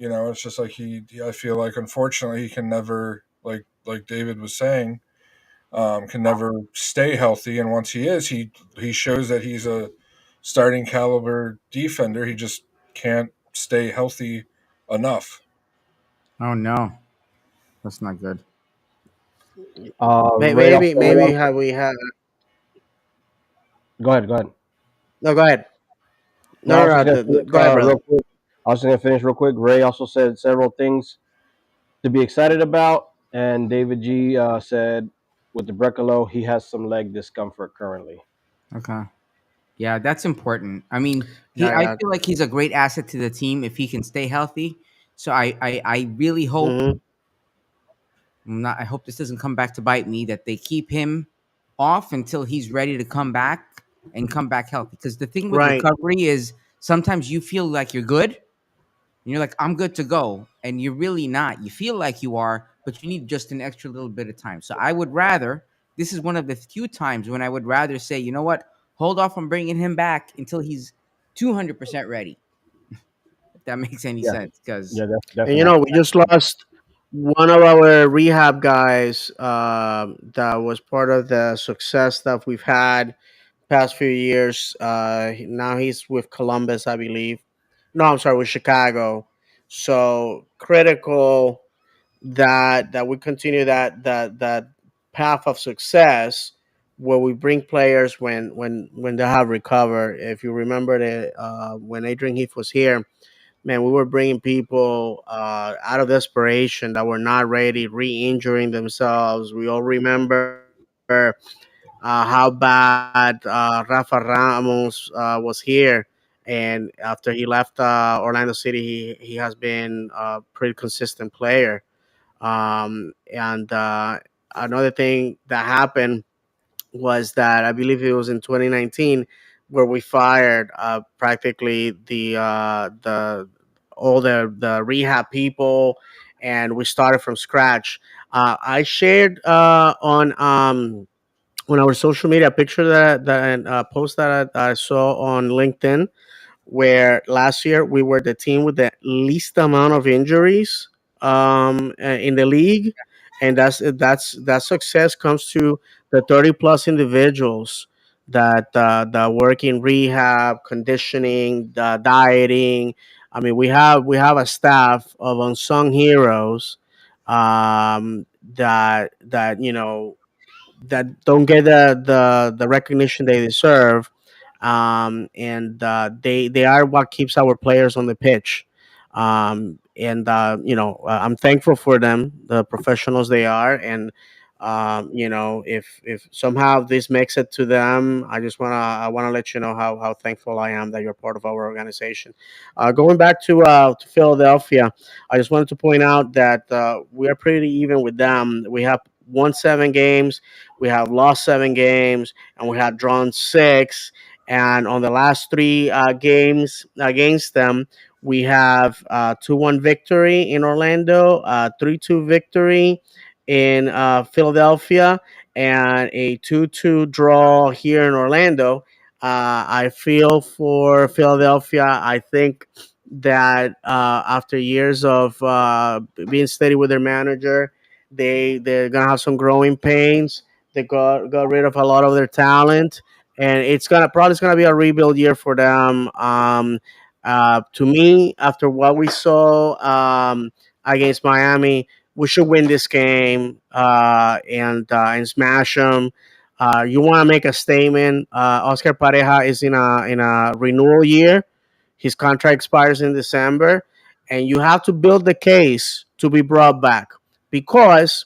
It's just like I feel like unfortunately he can never, like David was saying, can never stay healthy. And once he is, he shows that he's a starting caliber defender. He just can't stay healthy enough. Oh no, that's not good. Ray also Maybe wants. have we had. Go ahead. Go ahead. No, go ahead. No, I was just gonna finish Go ahead, brother. real quick. I was just gonna finish real quick. Ray also said several things to be excited about, and David G said with the Brecalo, he has some leg discomfort currently. Okay. Yeah, that's important. I mean, I Yeah, feel like he's a great asset to the team if he can stay healthy. So I really hope yeah. I hope this doesn't come back to bite me, that they keep him off until he's ready to come back and come back healthy. Because the thing with Right. recovery is sometimes you feel like you're good and you're like, I'm good to go. And you're really not. You feel like you are, but you need just an extra little bit of time. So I would rather, this is one of the few times when I would rather say, you know what, hold off on bringing him back until he's 200% ready. If that makes any Yeah, sense. Because, yeah, And definitely. we just lost one of our rehab guys that was part of the success that we've had past few years. Now he's with Columbus, I believe. No, I'm sorry, with Chicago. So critical that we continue that path of success where we bring players when they have recovered. If you remember that when Adrian Heath was here, man, we were bringing people out of desperation that were not ready, re-injuring themselves. We all remember how bad Rafa Ramos was here, and after he left Orlando City, he has been a pretty consistent player. And another thing that happened was that I believe it was in 2019 where we fired practically the all the rehab people, and we started from scratch. I shared on our social media picture that post that I saw on LinkedIn, where last year we were the team with the least amount of injuries in the league, and that success comes to the 30 plus individuals that work in rehab, conditioning, dieting. I mean, we have a staff of unsung heroes that that don't get the recognition they deserve, and they are what keeps our players on the pitch. And I'm thankful for them, the professionals they are, and if somehow this makes it to them, I wanna let you know how thankful I am that you're part of our organization. Going back to Philadelphia, I just wanted to point out that we are pretty even with them. We have won 7 games, we have lost 7 games, and we have drawn 6. And on the last 3 games against them, we have 2-1 victory in Orlando, 3-2 victory in Philadelphia, and a 2-2 draw here in Orlando. I feel for Philadelphia. I think that after years of being steady with their manager, they're gonna have some growing pains. They got rid of a lot of their talent, and it's gonna be a rebuild year for them. To me, after what we saw against Miami, we should win this game and smash them. You want to make a statement. Oscar Pareja is in a renewal year. His contract expires in December, and you have to build the case to be brought back because,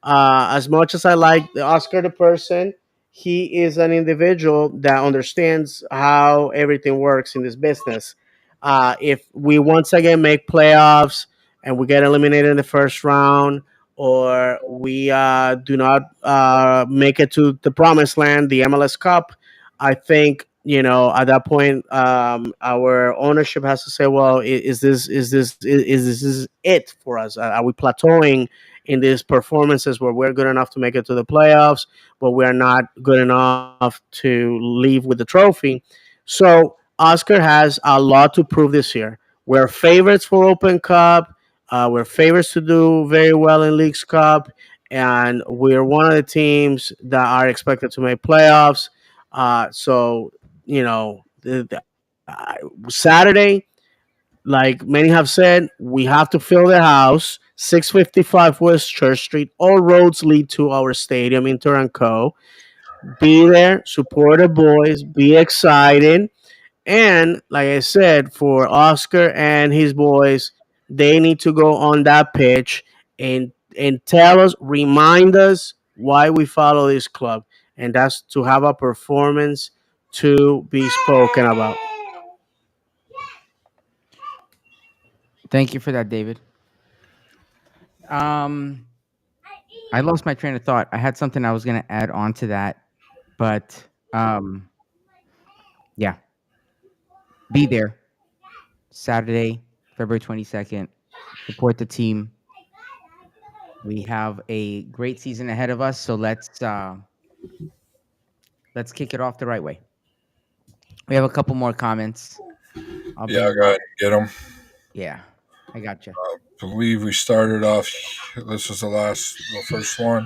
as much as I like the Oscar the person, he is an individual that understands how everything works in this business. If we once again make playoffs and we get eliminated in the first round, or we do not make it to the promised land, the MLS Cup, I think at that point our ownership has to say, well, is this it for us? Are we plateauing in these performances where we're good enough to make it to the playoffs, but we're not good enough to leave with the trophy? So Oscar has a lot to prove this year. We're favorites for Open Cup. We're favorites to do very well in Leagues Cup, and we're one of the teams that are expected to make playoffs. So Saturday, like many have said, we have to fill the house. 655 West Church Street. All roads lead to our stadium, Inter and Co. Be there, support the boys, be excited. And like I said, for Oscar and his boys, they need to go on that pitch and tell us, remind us why we follow this club, and that's to have a performance to be spoken about. Thank you for that, David. I lost my train of thought. I had something I was gonna add on to that, but yeah, be there Saturday, February 22nd. Support the team. We have a great season ahead of us, so let's kick it off the right way. We have a couple more comments. I'll Yeah, bring go ahead and get them. Yeah, I gotcha. Believe we started off. This was the first one.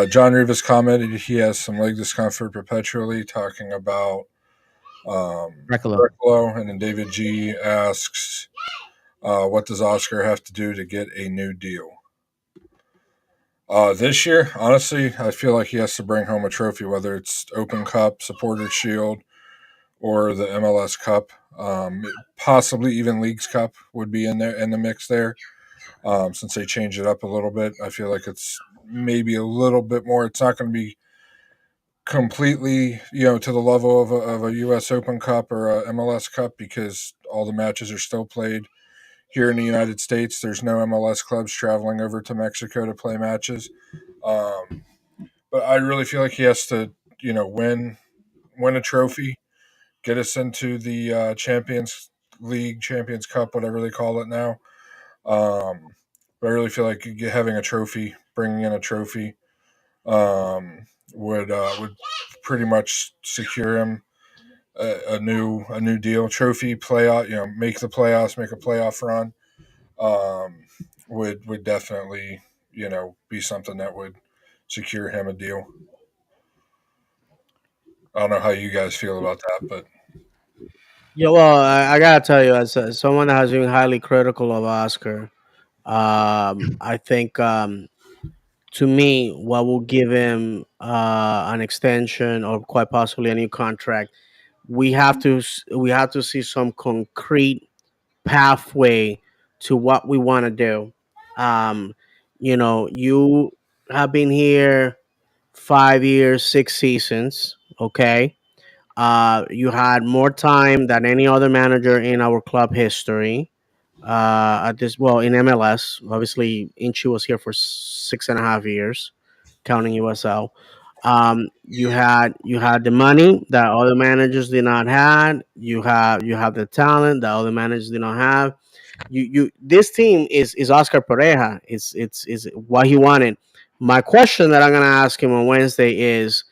John Rivas commented he has some leg discomfort perpetually, talking about Brecalo. Brecalo. And then David G asks, what does Oscar have to do to get a new deal? This year, honestly, I feel like he has to bring home a trophy, whether it's Open Cup, Supporter Shield, or the MLS Cup. Possibly even Leagues Cup would be in the mix there. Since they changed it up a little bit, I feel like it's maybe a little bit more. It's not going to be completely, to the level of a U.S. Open Cup or a MLS Cup, because all the matches are still played here in the United States. There's no MLS clubs traveling over to Mexico to play matches. But I really feel like he has to, win a trophy, get us into the Champions League, Champions Cup, whatever they call it now. But I really feel like having a trophy, bringing in a trophy, would pretty much secure him a new deal. Trophy, playoff, make the playoffs, make a playoff run. Would definitely be something that would secure him a deal. I don't know how you guys feel about that, but Yeah, well, I gotta tell you, as someone that has been highly critical of Oscar, I think to me, what will give him an extension or quite possibly a new contract, we have to see some concrete pathway to what we want to do. Um, you have been here 5 years, 6 seasons. Okay, you had more time than any other manager in our club history. At this, well, in MLS, obviously, Inchi was here for 6.5 years, counting USL. You had the money that other managers did not have. You have the talent that other managers did not have. This team is Oscar Pareja. It's what he wanted. My question that I'm gonna ask him on Wednesday is,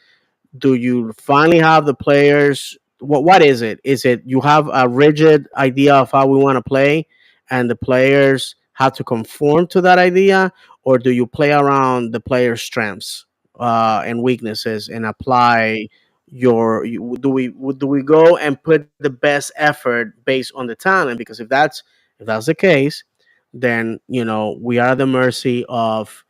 do you finally have the players? What is it? Is it you have a rigid idea of how we want to play, and the players have to conform to that idea, or do you play around the players' strengths and weaknesses and apply do we go and put the best effort based on the talent? Because if that's the case, then we are at the mercy of,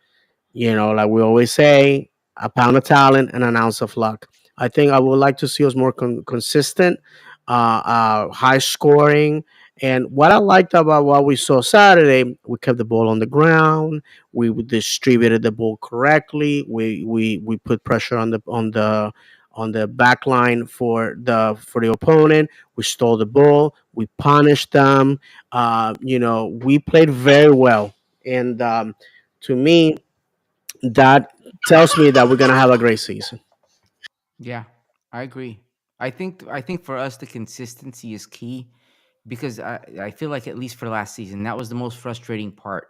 like we always say, a pound of talent, and an ounce of luck. I think I would like to see us more consistent, high scoring. And what I liked about what we saw Saturday, we kept the ball on the ground. We distributed the ball correctly. We put pressure on the back line for the opponent. We stole the ball. We punished them. We played very well. And to me, that tells me that we're gonna have a great season. Yeah, I agree. I think for us the consistency is key because I feel like at least for last season that was the most frustrating part.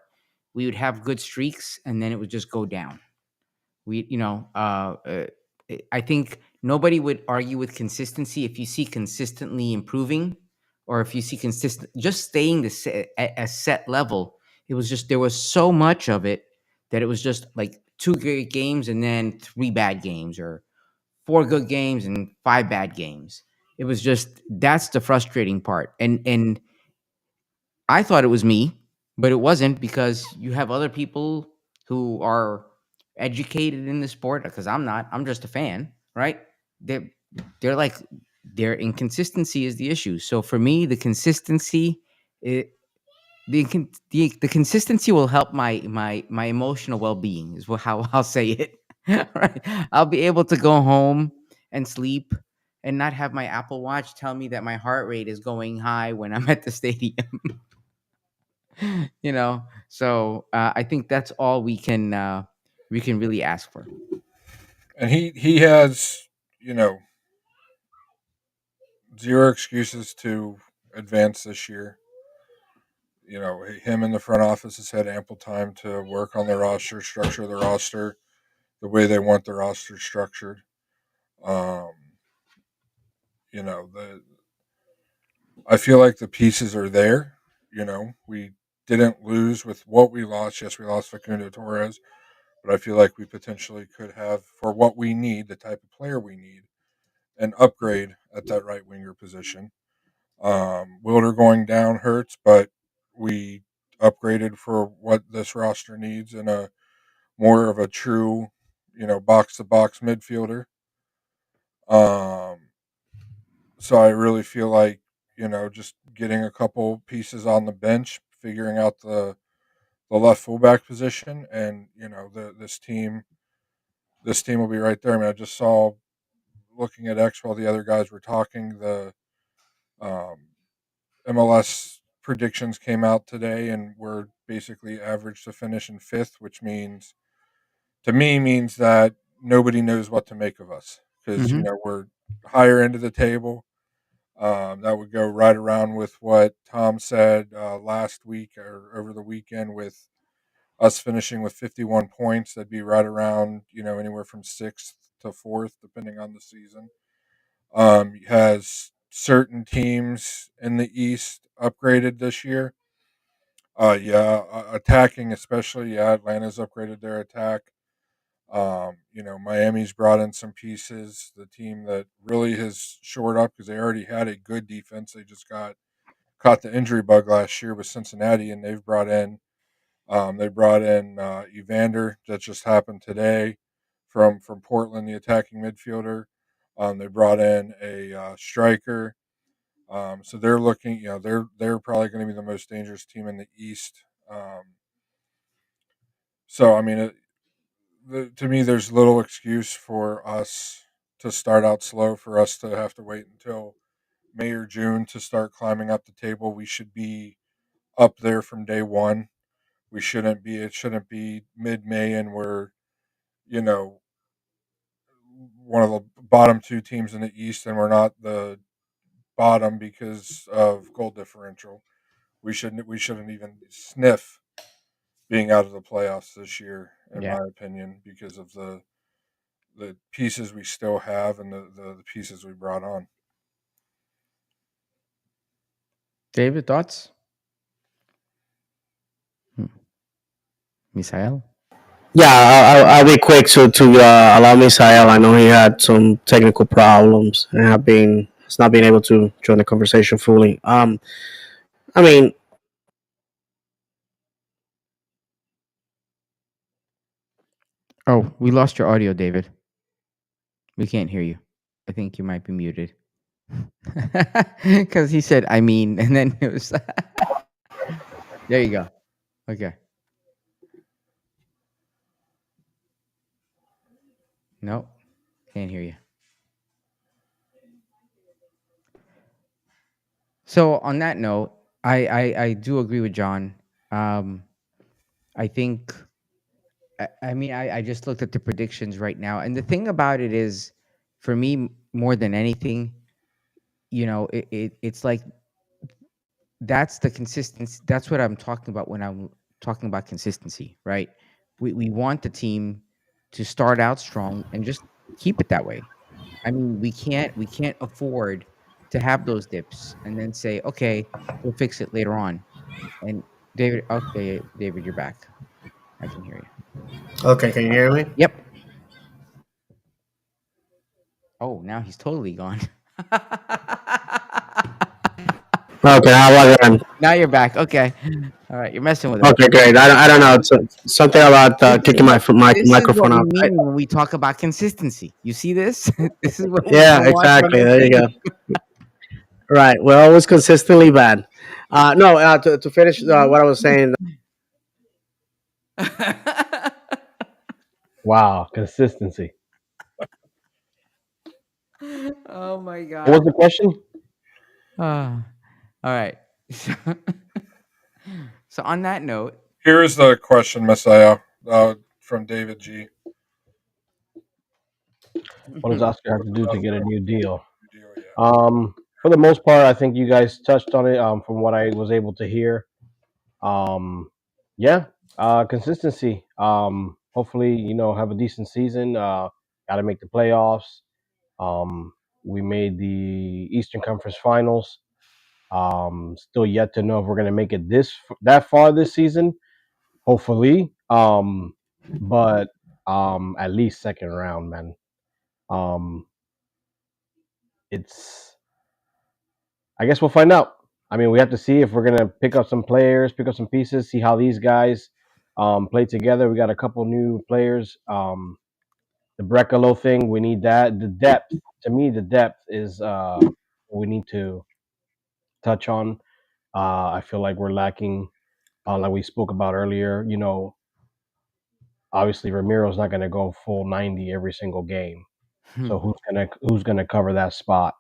We would have good streaks and then it would just go down. We you know I think nobody would argue with consistency if you see consistently improving or if you see consistent just staying at a set level. It was just there was so much of it that it was just like two great games and then three bad games or four good games and five bad games. It was just that's the frustrating part. And I thought it was me, but it wasn't because you have other people who are educated in the sport because I'm not. I'm just a fan, right? They're they're like their inconsistency is the issue. So for me, the consistency, it, the consistency will help my emotional well being is how I'll say it. Right, I'll be able to go home and sleep and not have my Apple Watch tell me that my heart rate is going high when I'm at the stadium. So I think that's all we can really ask for. And he has, you know, zero excuses to advance this year. You know, him and the front office has had ample time to work on the roster, structure the roster the way they want the roster structured. Um, the I feel like the pieces are there. You know, we didn't lose with what we lost. Yes, we lost Facundo Torres, but I feel like we potentially could have, for what we need, the type of player we need, an upgrade at that right winger position. Wilder going down hurts, but we upgraded for what this roster needs in a more of a true, box to box midfielder. Um, so I really feel like, just getting a couple pieces on the bench, figuring out the left fullback position, and this team will be right there. I mean, I just saw, looking at X while the other guys were talking, the um, MLS predictions came out today, and we're basically average to finish in fifth, which means, to me, means that nobody knows what to make of us because Hmm. we're higher end of the table. That would go right around with what Tom said last week or over the weekend, with us finishing with 51 points. That'd be right around, anywhere from sixth to fourth, depending on the season. Has certain teams in the East upgraded this year? Yeah, attacking especially. Yeah, Atlanta's upgraded their attack. Miami's brought in some pieces. The team that really has shored up because they already had a good defense. They just got caught the injury bug last year with Cincinnati, and they brought in Evander that just happened today from Portland, the attacking midfielder. They brought in a striker. So they're looking, they're probably going to be the most dangerous team in the East. So I mean, to me, there's little excuse for us to start out slow. For us to have to wait until May or June to start climbing up the table, we should be up there from day one. We shouldn't be. It shouldn't be mid-May and we're, you know one of the bottom two teams in the East, and we're not the bottom because of goal differential. We shouldn't even sniff being out of the playoffs this year, in Yeah. my opinion, because of the pieces we still have and the pieces we brought on. David, thoughts? Hmm. Misael? Yeah, I'll be quick to allow Misael. I know he had some technical problems and has not been able to join the conversation fully. I mean, Oh, we lost your audio, David. We can't hear you. I think you might be muted. Because he said, I mean, and then it was. There you go. Okay. Nope. Can't hear you. So on that note, I do agree with John. I think I just looked at the predictions right now, and the thing about it is, for me, more than anything, it's like that's the consistency. That's what I'm talking about when I'm talking about consistency, right? We want the team to start out strong and just keep it that way. I mean, we can't afford to have those dips and then say, okay, we'll fix it later on. And David, okay, David, you're back. I can hear you. Okay, can you hear me? Yep. Oh, now he's totally gone. Okay, how about that? Now you're back. Okay. All right, you're messing with us. Okay, great. I don't know. It's something about kicking my This is microphone what off. we mean when we talk about consistency. You see this? This is what we Yeah, don't want from exactly. There you this go. Right. We're always consistently bad. No, to finish what I was saying. team. Wow, consistency. Oh my What was god. the question? All right. So on that note, Here's the question, Messiah, from David G. What does Oscar have to do to get a new deal? Deal, yeah. For the most part, I think you guys touched on it. From what I was able to hear. Yeah, consistency. Hopefully, have a decent season. Got to make the playoffs. We made the Eastern Conference Finals. Still yet to know if we're gonna make it that far this season. Hopefully, but at least second round, man. Um, it's. I guess we'll find out. I mean, we have to see if we're gonna pick up some players, pick up some pieces, see how these guys play together. We got a couple new players. The Brecalo thing, we need that. The depth, to me, the depth is we need to touch on. I feel like we're lacking, like we spoke about earlier. Obviously Ramiro's not going to go full 90 every single game. So who's gonna cover that spot?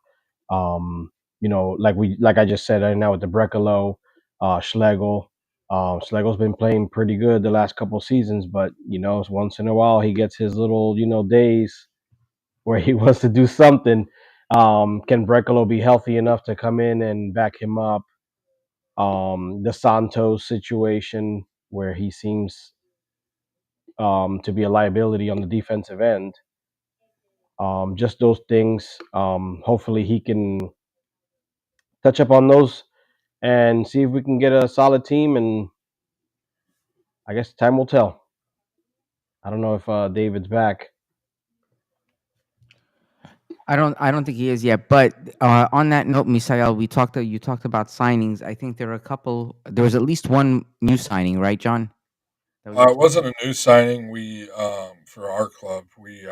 Um, like I just said right now with the Brecalo, Schlegel. Schlegel's been playing pretty good the last couple seasons, but once in a while he gets his little days where he wants to do something. Can Brecalo be healthy enough to come in and back him up? The Santos situation where he seems to be a liability on the defensive end. Just those things. Hopefully he can touch up on those and see if we can get a solid team. And I guess time will tell. I don't know if David's back. I don't think he is yet. But on that note, Misael, you talked about signings. I think there was at least one new signing, right, John? It wasn't a new signing. We for our club we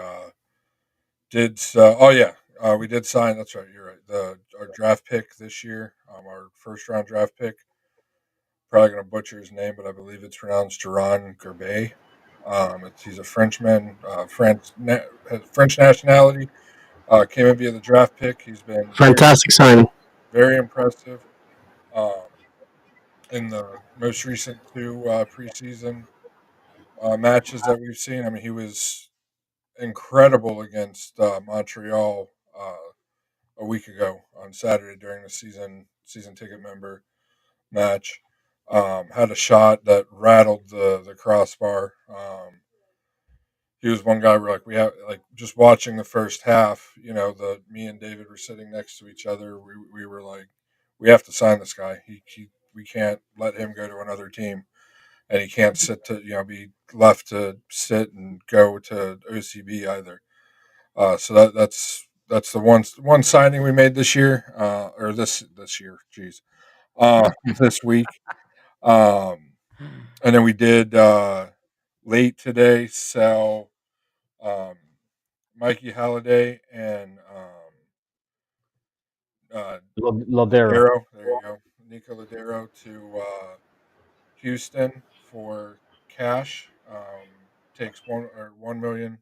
did. Oh yeah, we did sign. That's right. You're right. Our draft pick this year, our first round draft pick. Probably gonna butcher his name, but I believe it's pronounced Duran Gerbet. He's a Frenchman, has French nationality. Came in via the draft pick. He's been Fantastic sign. very impressive um, in the most recent two preseason matches that we've seen. I mean, he was incredible against Montreal a week ago on Saturday during the season ticket member match. Had a shot that rattled the crossbar. He was one guy where we have just watching the first half. Me and David were sitting next to each other. We were like, we have to sign this guy. We can't let him go to another team, and he can't be left to sit and go to OCB either. So that's the one signing we made this year, or this year. Jeez, this week. And then we did late today sell Mikey Halliday and Lodero. Ladero. There you go, Nico Ladero to Houston for cash. Takes 1 million.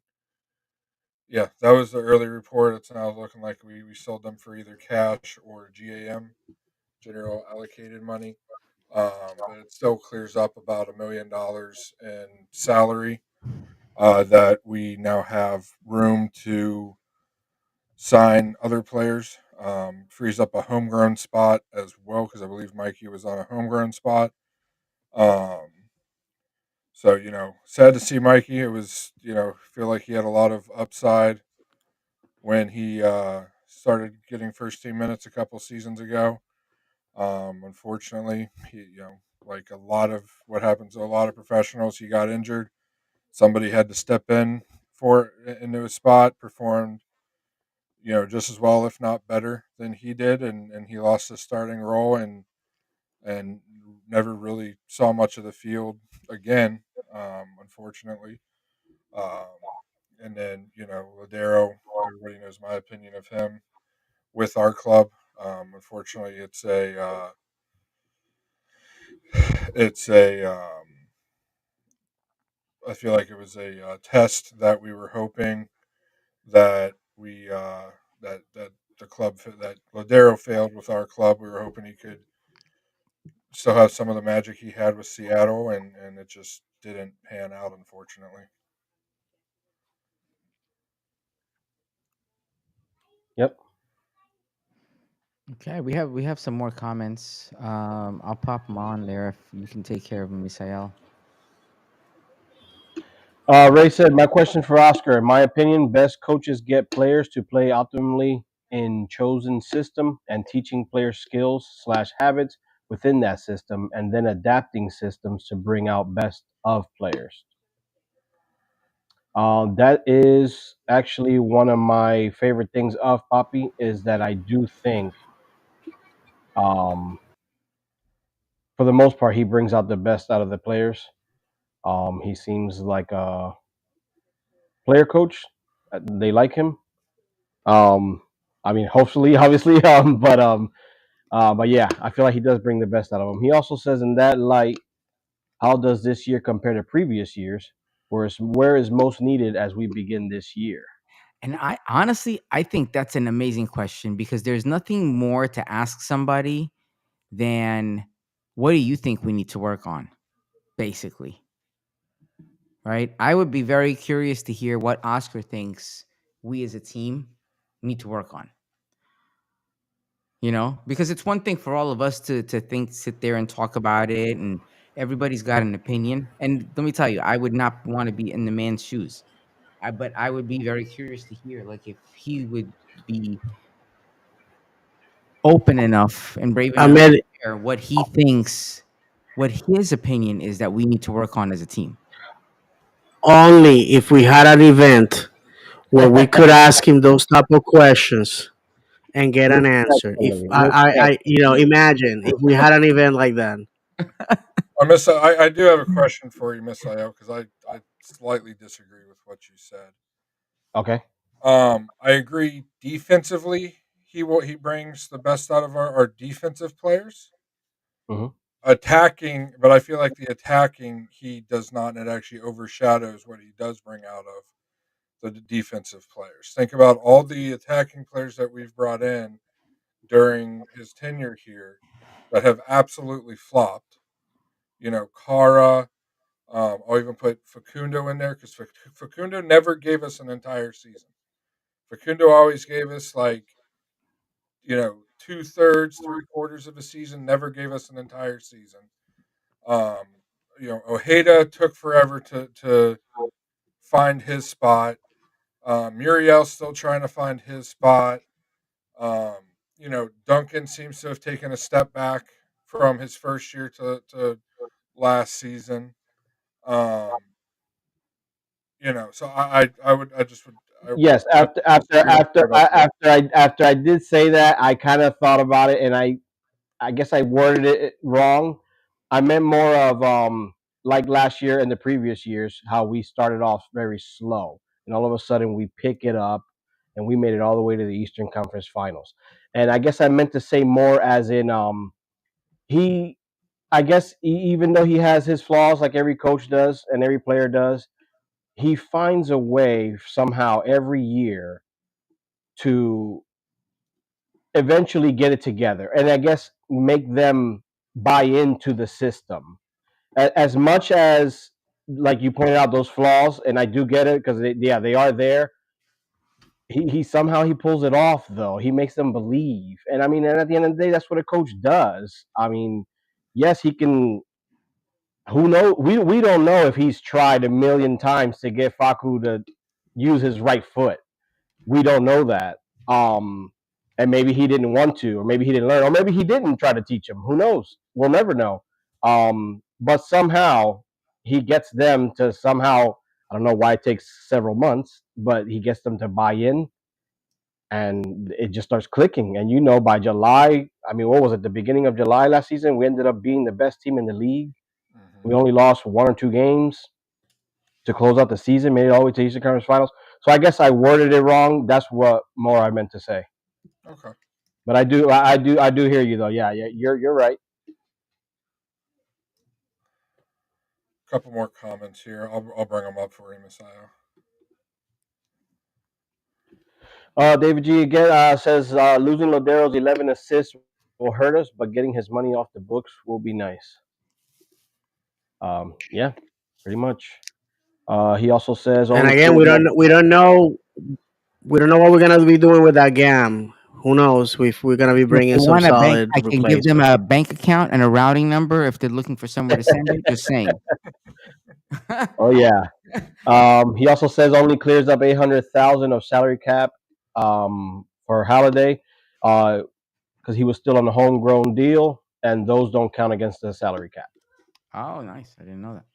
Yeah, that was the early report. It's now looking like we sold them for either cash or GAM, general allocated money. But it still clears up about $1 million in salary that we now have room to sign other players. Frees up a homegrown spot as well because I believe Mikey was on a homegrown spot. Um, so sad to see Mikey. It was feel like he had a lot of upside when he started getting first team minutes a couple seasons ago. Unfortunately, he like a lot of what happens to a lot of professionals, he got injured. Somebody had to step in for into his spot, performed just as well, if not better, than he did, and he lost his starting role and never really saw much of the field again, unfortunately. Um, and then Ladero, everybody knows my opinion of him with our club. Unfortunately, it's a I feel like it was a test that we were hoping that we that the club that Ladero failed with our club. We were hoping he could still have some of the magic he had with Seattle, and it just didn't pan out, unfortunately. Yep. Okay, we have some more comments. I'll pop them on there if you can take care of them, Misael. Ray said, "My question for Oscar. In my opinion, best coaches get players to play optimally in chosen system and teaching players skills/habits within that system, and then adapting systems to bring out best of players." That is actually one of my favorite things of Poppy is that I do think, um, for the most part, he brings out the best out of the players. He seems like a player coach. They like him. Um, I mean, hopefully, obviously, but yeah, I feel like he does bring the best out of them. He also says, in that light, how does this year compare to previous years? Where is most needed as we begin this year? And I honestly, I think that's an amazing question because there's nothing more to ask somebody than what do you think we need to work on, basically, right? I would be very curious to hear what Oscar thinks we as a team need to work on. Because it's one thing for all of us to sit there and talk about it, and everybody's got an opinion. And let me tell you, I would not want to be in the man's shoes. But I would be very curious to hear, like, if he would be open enough and brave enough to Ahmed, share what he thinks, what his opinion is that we need to work on as a team. only if we had an event where we could ask him those type of questions and get an answer. If imagine if we had an event like that. I do have a question for you, Miss Io, because I slightly disagree with what you said. Okay. I agree. Defensively, he brings the best out of our defensive players. Hmm. Attacking, but I feel like the attacking he does not, and it actually overshadows what he does bring out of the defensive players. Think about all the attacking players that we've brought in during his tenure here that have absolutely flopped. Kara. I'll even put Facundo in there because Facundo never gave us an entire season. Facundo always gave us like 2/3, 3/4 of a season. Never gave us an entire season. Um, Ojeda took forever to find his spot. Muriel's still trying to find his spot. Um, Duncan seems to have taken a step back from his first year to last season. Um, so I would I just would Yes. I After I did say that, I kind of thought about it, and I guess I worded it wrong. I meant more of like last year and the previous years, how we started off very slow. and all of a sudden we pick it up and we made it all the way to the Eastern Conference Finals. And I guess I meant to say more as in he I guess even though he has his flaws like every coach does and every player does, he finds a way somehow every year to eventually get it together and I guess make them buy into the system. As much as like you pointed out those flaws, and I do get it because yeah, they are there. He somehow he pulls it off though. He makes them believe, and I mean, and at the end of the day, that's what a coach does. I mean, yes, he can. Who knows? We don't know if he's tried a million times to get Faku to use his right foot. We don't know that. And maybe he didn't want to, or maybe he didn't learn, or maybe he didn't try to teach him. Who knows? We'll never know. But somehow he gets them to somehow. I don't know why it takes several months, but he gets them to buy in, and it just starts clicking. And by July, I mean, what was it? The beginning of July last season, we ended up being the best team in the league. Mm-hmm. We only lost 1 or 2 games to close out the season, made it all the way to the Eastern Conference Finals. So I guess I worded it wrong. That's what more I meant to say. Okay. But I do hear you though. Yeah, you're right. A couple more comments here. I'll bring them up for you, Messiah. David G again says losing Lodero's 11 assists will hurt us, but getting his money off the books will be nice. Yeah, pretty much. He also says, And only again, we don't know what we're gonna be doing with that GAM. Who knows if we're gonna be If bringing they some want a bank, solid I can give them replacement. a bank account and a routing number if they're looking for somewhere to send it. Just saying. Oh yeah. He also says only clears up 800,000 of salary cap for Halliday because he was still on the homegrown deal, and those don't count against the salary cap. Oh, nice. I didn't know that.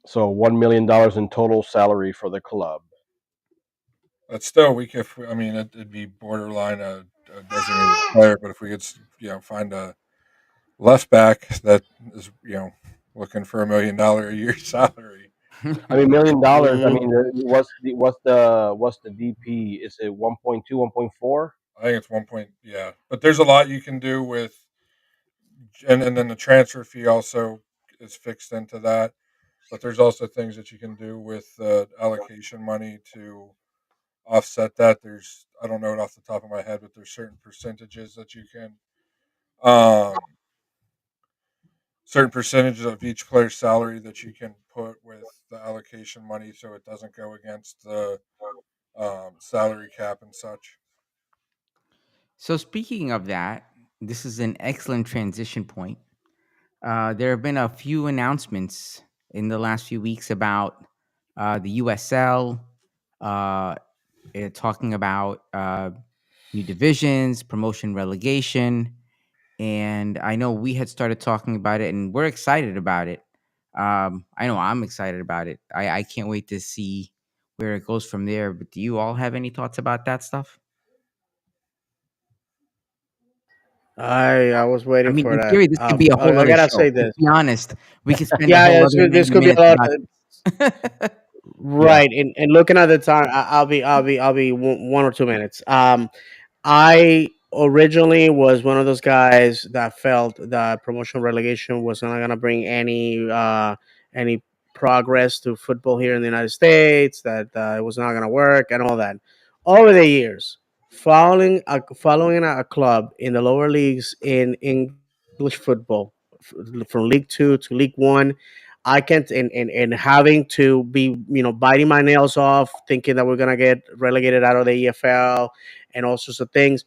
So $1 million in total salary for the club. That's still weak. I mean, it'd be borderline a designated player, but if we could, find a left back that is, looking for $1 million a year salary. I mean, $1 million. I Mhm. mean, what's the DP? Is it 1.2, 1.4? I think it's 1 point. Yeah, but there's a lot you can do with, and then the transfer fee also is fixed into that. But there's also things that you can do with allocation money to offset that. I don't know it off the top of my head, but there's certain percentages that you can, um, certain percentages of each player's salary that you can put with the allocation money, so it doesn't go against the salary cap and such. So speaking of that, this is an excellent transition point. There have been a few announcements in the last few weeks about the USL, talking about new divisions, promotion, relegation, and I know we had started talking about it, and we're excited about it. I know I'm excited about it. I can't wait to see where it goes from there. But do you all have any thoughts about that stuff? I was I waiting mean, for in that. theory, this could be a whole I other gotta show. say Let's this. be honest. We could spend a Yeah, whole yeah, other this 90 could be a minutes lot. about this. Yeah. Right, and looking at the time, I'll be 1 or 2 minutes. I originally was one of those guys that felt that promotion relegation was not gonna bring any progress to football here in the United States. That it was not gonna work and all that. Over the years, following a club in the lower leagues in English football, from League Two to League One, I can't and having to be biting my nails off, thinking that we're gonna get relegated out of the EFL and all sorts of things.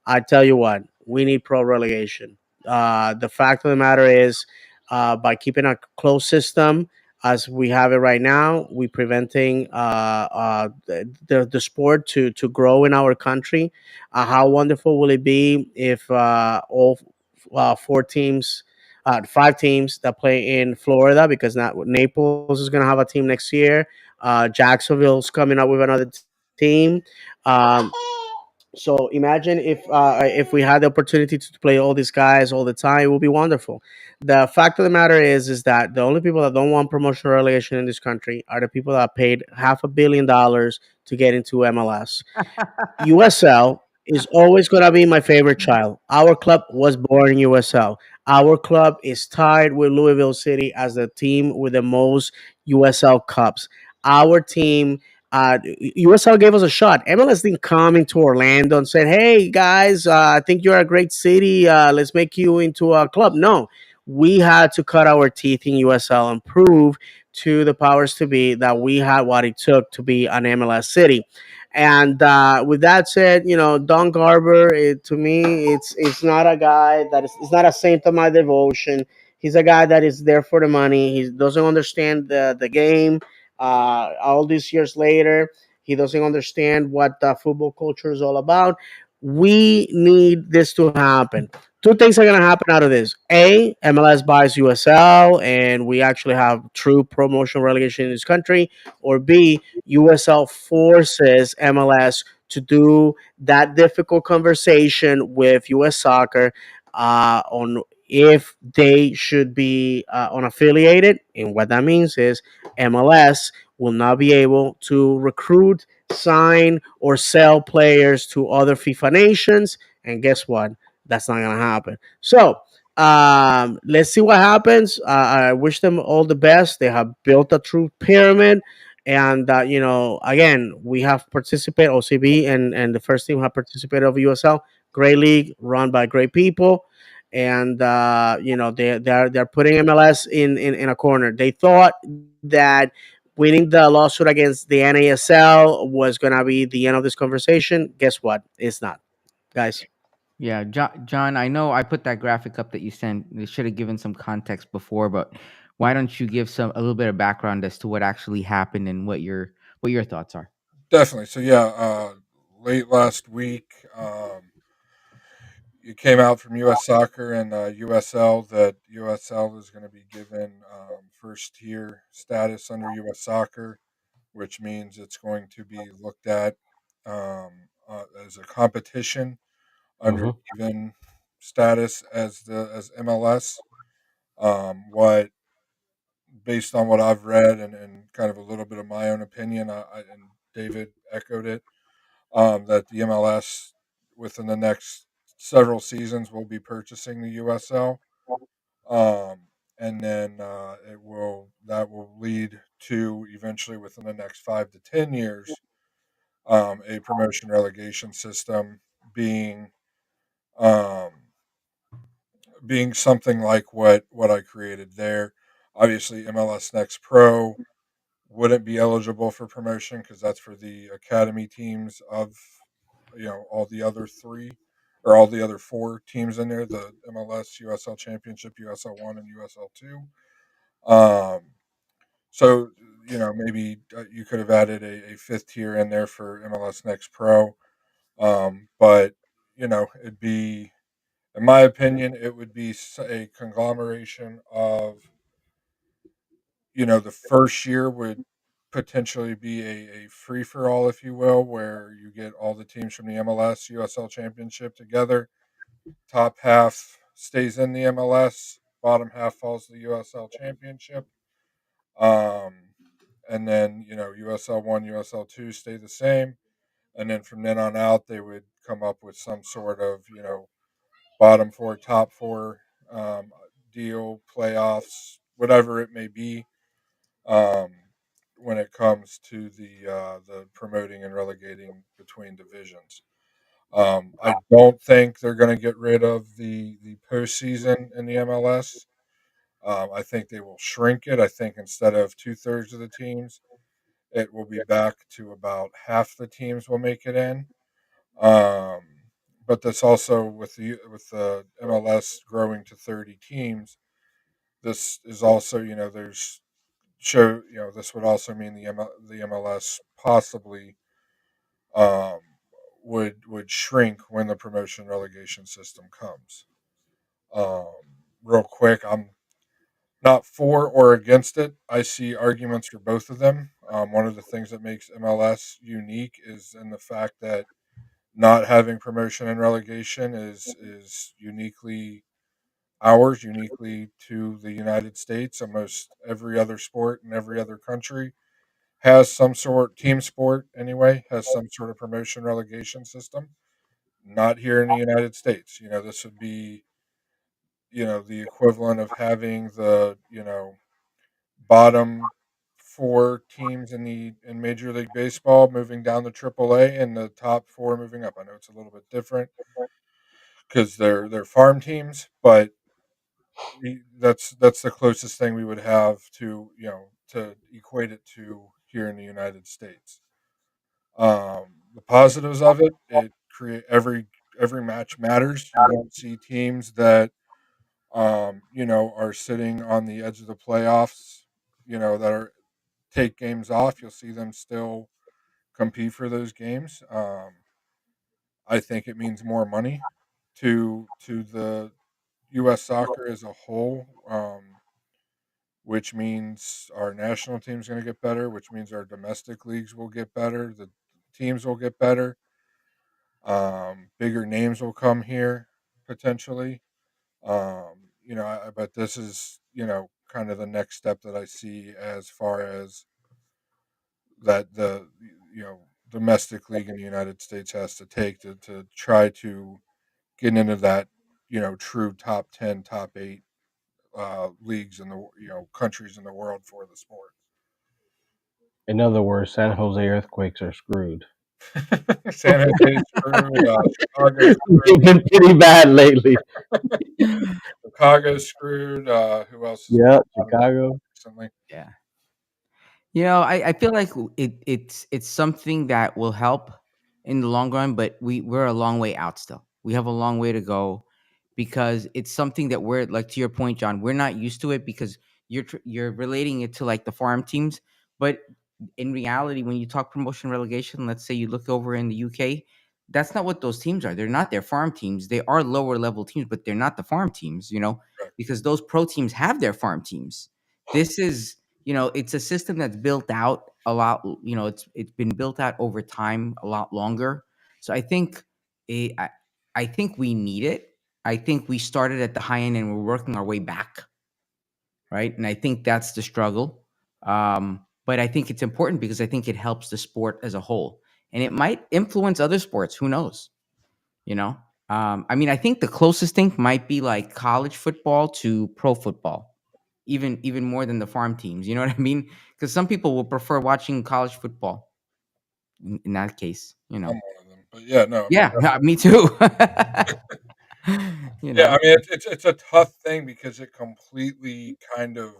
I tell you what, we need pro relegation. The fact of the matter is, by keeping a closed system as we have it right now, we preventing the sport to grow in our country. How wonderful will it be if all four teams, 5 teams that play in Florida, because now Naples is going to have a team next year. Jacksonville's coming up with another team. Um, So imagine if we had the opportunity to play all these guys all the time, it would be wonderful. The fact of the matter is that the only people that don't want promotional relegation in this country are the people that paid $500 million to get into MLS. USL is always going to be my favorite child. Our club was born in USL. Our club is tied with Louisville City as the team with the most USL cups. Our team, USL gave us a shot. MLS didn't come into Orlando and said, "Hey guys, I think you're a great city. Let's make you into a club." No, we had to cut our teeth in USL and prove to the powers to be that we had what it took to be an MLS city. And with that said, Don Garber, to me, it's not a guy that is. It's not a saint of my devotion. He's a guy that is there for the money. He doesn't understand the game. All these years later, he doesn't understand what football culture is all about. We need this to happen. Two things are going to happen out of this. A, MLS buys USL, and we actually have true promotion relegation in this country. Or B, USL forces MLS to do that difficult conversation with US Soccer on if they should be unaffiliated. And what that means is MLS will not be able to recruit, sign, or sell players to other FIFA nations. And guess what? That's not going to happen. So, let's see what happens. I wish them all the best. They have built a true pyramid, and again, we have participated OCB, and the first team have participated of USL. Great league run by great people, and they're putting MLS in a corner. They thought that winning the lawsuit against the NASL was gonna be the end of this conversation. Guess what? It's not, guys. Yeah, John, I know I put that graphic up that you sent. They should have given some context before, but why don't you give a little bit of background as to what actually happened and what your thoughts are? Definitely. So yeah, late last week, it came out from U.S. Soccer and USL that USL is going to be given first tier status under U.S. Soccer, which means it's going to be looked at as a competition under Hmm. even status as MLS. What based on what I've read and kind of a little bit of my own opinion, and David echoed it, that the MLS within the next several seasons will be purchasing the USL, um, and then that will lead to eventually within the next 5 to 10 years a promotion relegation system being um, being something like what I created there. Obviously, MLS Next Pro wouldn't be eligible for promotion because that's for the academy teams of all the other three or all the other four teams in there: the MLS, USL Championship, USL 1, and USL 2. Um, so maybe you could have added a fifth tier in there for MLS Next Pro, but it'd be, in my opinion, it would be a conglomeration of, the first year would potentially be a free for all, if you will, where you get all the teams from the MLS USL Championship together. Top half stays in the MLS, bottom half falls to the USL Championship. Um, and then, USL 1, USL 2 stay the same. And then from then on out, they would come up with some sort of, bottom four, top four um, deal, playoffs, whatever it may be. Um, when it comes to the promoting and relegating between divisions. I don't think they're going to get rid of the postseason in the MLS. I think they will shrink it. I think instead of 2/3 of the teams, it will be back to about half the teams will make it in. Um, but that's also with the MLS growing to 30 teams. This is also, there's this would also mean the MLS possibly um, would shrink when the promotion relegation system comes. Um, Real quick, I'm not for or against it. I see arguments for both of them. One of the things that makes MLS unique is in the fact that not having promotion and relegation is uniquely ours, uniquely to the United States. Almost every other sport in every other country has some sort team sport anyway has some sort of promotion relegation system. Not here in the United States. This would be the equivalent of having the bottom four teams in Major League Baseball moving down to AAA and the top four moving up. I know it's a little bit different because they're farm teams, but that's the closest thing we would have to to equate it to here in the United States. The positives of it create every match matters. You don't see teams that are sitting on the edge of the playoffs, that are take games off. You'll see them still compete for those games. I think it means more money to the U.S. soccer as a whole, which means our national team's going to get better, which means our domestic leagues will get better. The teams will get better. Bigger names will come here potentially. But this is kind of the next step that I see as far as that the domestic league in the United States has to take to try to get into that true top 10, top 8 leagues in the countries in the world for the sport. In other words, San Jose Earthquakes are screwed. San Jose screwed. Chicago They've been pretty bad lately. Chicago screwed. Who else? Yeah, Chicago. Recently. Yeah. I feel like it's something that will help in the long run, but we're a long way out still. We have a long way to go because it's something that we're like, to your point, John, we're not used to it because you're relating it to like the farm teams, but in reality, when you talk promotion relegation, let's say you look over in the UK, that's not what those teams are. They're not their farm teams. They are lower level teams, but they're not the farm teams, because those pro teams have their farm teams. This is, it's a system that's built out a lot, it's been built out over time a lot longer. So I think we need it. I think we started at the high end and we're working our way back, right? And I think that's the struggle. But I think it's important because I think it helps the sport as a whole, and it might influence other sports. Who knows? I think the closest thing might be like college football to pro football, even more than the farm teams. You know what I mean? Because some people will prefer watching college football. In that case, I'm one of them, but yeah, no, yeah, me too. Yeah, I mean it's a tough thing because it completely kind of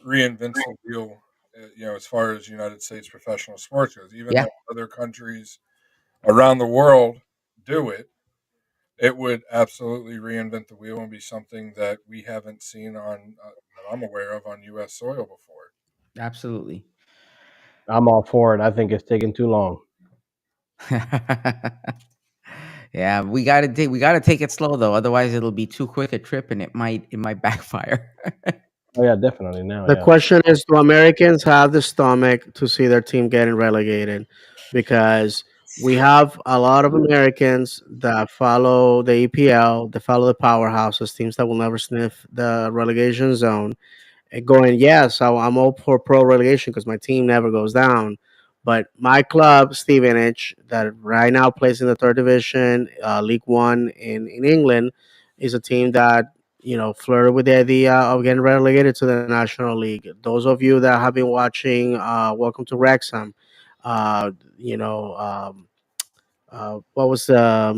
reinvents the wheel. As far as United States professional sports goes, even Yeah. though other countries around the world do it, it would absolutely reinvent the wheel and be something that we haven't seen that I'm aware of on U.S. soil before. Absolutely. I'm all for it. I think it's taking too long. Yeah, we gotta take it slow though, otherwise it'll be too quick a trip and it might backfire. Oh yeah, definitely now. The Yeah. question is, do Americans have the stomach to see their team getting relegated? Because we have a lot of Americans that follow the EPL, that follow the powerhouses, teams that will never sniff the relegation zone, and going, yes, I'm all for pro relegation because my team never goes down. But my club, Stevenage, that right now plays in the third division, League One in England, is a team that flirted with the idea of getting relegated to the National League. Those of you that have been watching, Welcome to Wrexham, uh, you know. What was there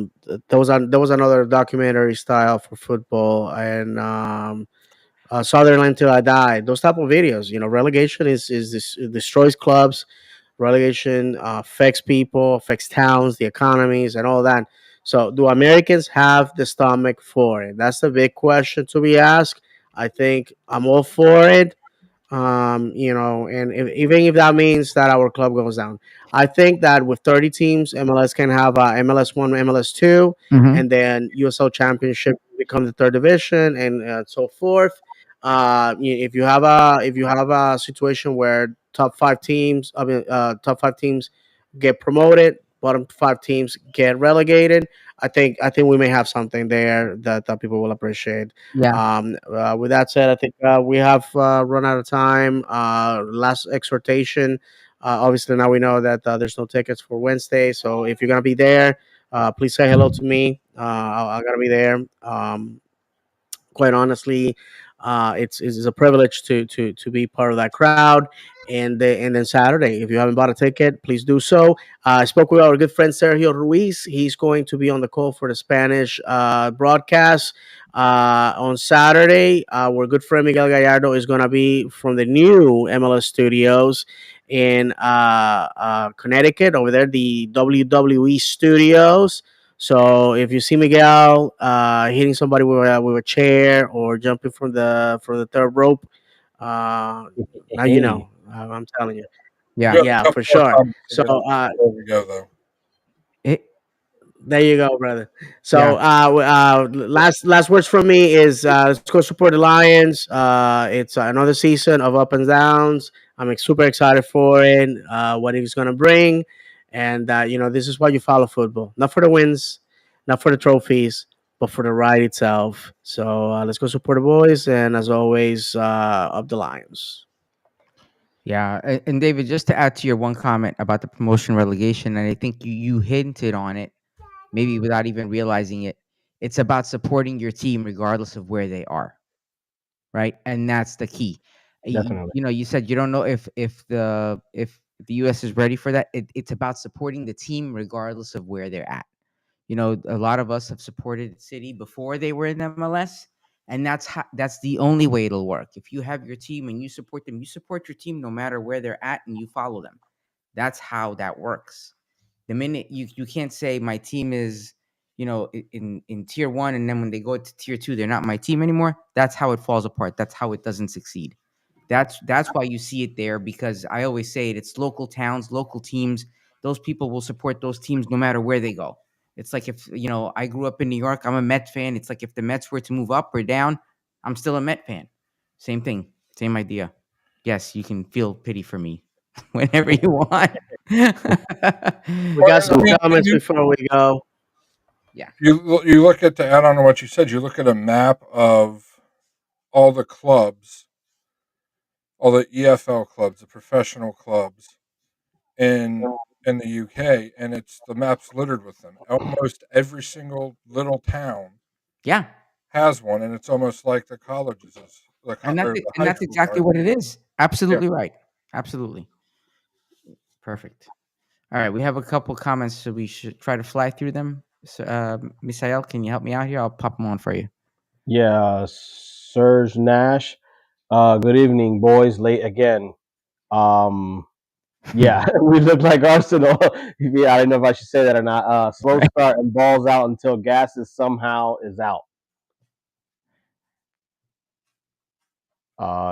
was another documentary style for football and Sutherland Till I Die. Those type of videos, relegation is this, it destroys clubs. Relegation affects people, affects towns, the economies, and all that. So, do Americans have the stomach for it? That's the big question to be asked. I think I'm all for it. And even if that means that our club goes down, I think that with 30 teams, MLS can have MLS 1, MLS 2, Mhm. and then USL Championship become the third division, and so forth. If you have a situation where top five teams get promoted, bottom 5 teams get relegated, I think we may have something there that people will appreciate. Yeah. With that said, I think we have run out of time. Last exhortation. Obviously, now we know that there's no tickets for Wednesday. So if you're gonna be there, please say hello to me. I'm gonna be there. Quite honestly, it's a privilege to be part of that crowd. And then Saturday, if you haven't bought a ticket, please do so. I spoke with our good friend Sergio Ruiz. He's going to be on the call for the Spanish broadcast on Saturday. Our good friend Miguel Gallardo is going to be from the new MLS studios in Connecticut, over there, the WWE studios. So if you see Miguel hitting somebody with a chair or jumping from the third rope, now you know. I'm telling you. Yeah. You have a Yeah, couple for more sure. comments to So get before we go, though. It, there you go, brother. So yeah. last words from me is let's go support the Lions. It's another season of up and downs. I'm super excited for it. What it's gonna bring, and this is why you follow football, not for the wins, not for the trophies, but for the ride itself. So let's go support the boys, and as always, up the Lions. Yeah, and David, just to add to your one comment about the promotion relegation, and I think you hinted on it, maybe without even realizing it. It's about supporting your team regardless of where they are, right? And that's the key. Definitely. You said you don't know if the U.S. is ready for that. It's about supporting the team regardless of where they're at. A lot of us have supported City before they were in MLS, and that's the only way it'll work. If you have your team and you support them, you support your team no matter where they're at, and you follow them. That's how that works. The minute you can't say my team is, in tier one, and then when they go to tier two, they're not my team anymore. That's how it falls apart. That's how it doesn't succeed. That's why you see it there, because I always say it. It's local towns, local teams. Those people will support those teams no matter where they go. It's like if I grew up in New York, I'm a Met fan. It's like if the Mets were to move up or down, I'm still a Met fan. Same thing, same idea. Yes, you can feel pity for me whenever you want. We got Well, I some mean, comments before we go. Yeah, you look at, to add on to what you said, you look at a map of all the clubs, all the EFL clubs, the professional clubs in the UK, and the map's littered with them. Almost every single little town yeah, has one, and it's almost like the colleges, and that's or it, the and high that's schools exactly are. what it is. Yeah. Absolutely right. Absolutely perfect. All right, we have a couple comments, so we should try to fly through them. So, Misael, can you help me out here? I'll pop them on for you. Yeah, Serge Nash. Good evening, boys. Late again. Um, yeah, we look like Arsenal. Yeah, I don't know if I should say that or not. Slow Right. start and balls out until gas is somehow is out.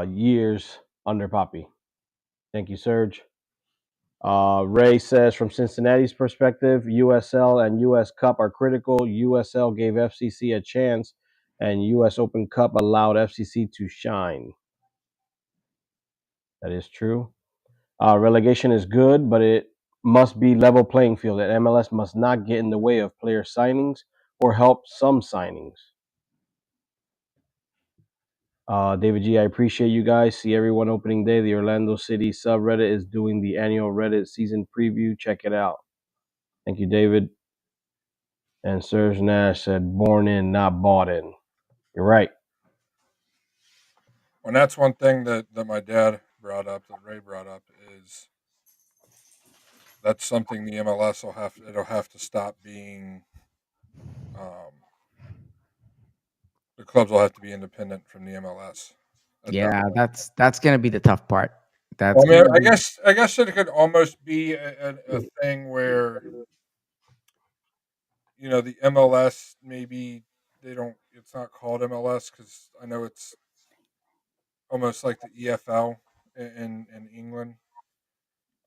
Years under Poppy. Thank you, Serge. Ray says, from Cincinnati's perspective, USL and US Cup are critical. USL gave FCC a chance, and US Open Cup allowed FCC to shine. That is true. Relegation is good, but it must be level playing field. That MLS must not get in the way of player signings or help some signings. David G, I appreciate you guys. See everyone opening day. The Orlando City subreddit is doing the annual Reddit season preview. Check it out. Thank you, David. And Serge Nash said, born in, not bought in. You're right. And that's one thing that my dad brought up, that Ray brought up, is that's something the MLS it'll have to stop being. The clubs will have to be independent from the MLS. At that Yeah, point. that's gonna be the tough part. That's Well, I mean, gonna I be. guess I guess it could almost be a thing where the MLS, maybe they don't. It's not called MLS because I know it's almost like the EFL in England,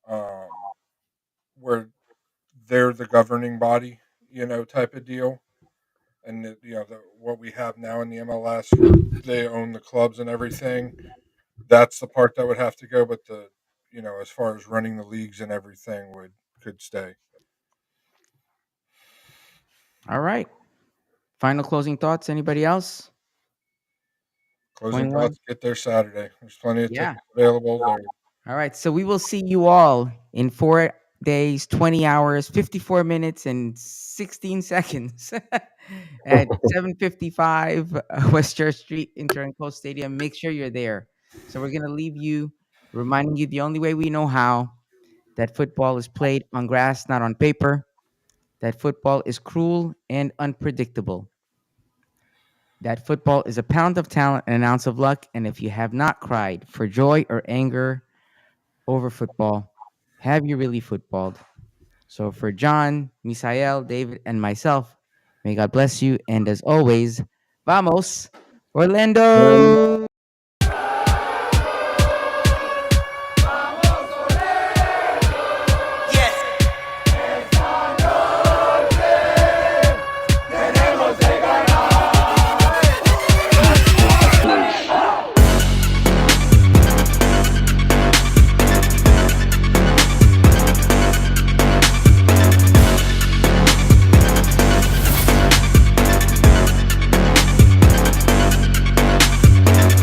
um, where they're the governing body, type of deal. And what we have now in the MLS, where they own the clubs and everything, that's the part that would have to go. But as far as running the leagues and everything, could stay. All right. Final closing thoughts. Anybody else? Closing 21. thoughts, get there Saturday. There's plenty of Yeah. tickets available. All right. So we will see you all in 4 days, 20 hours, 54 minutes, and 16 seconds at 755 West Church Street, Inter and Coast Stadium. Make sure you're there. So we're going to leave you reminding you the only way we know how, that football is played on grass, not on paper, that football is cruel and unpredictable, that football is a pound of talent and an ounce of luck. And if you have not cried for joy or anger over football, have you really footballed? So for John, Misael, David, and myself, may God bless you. And as always, vamos, Orlando!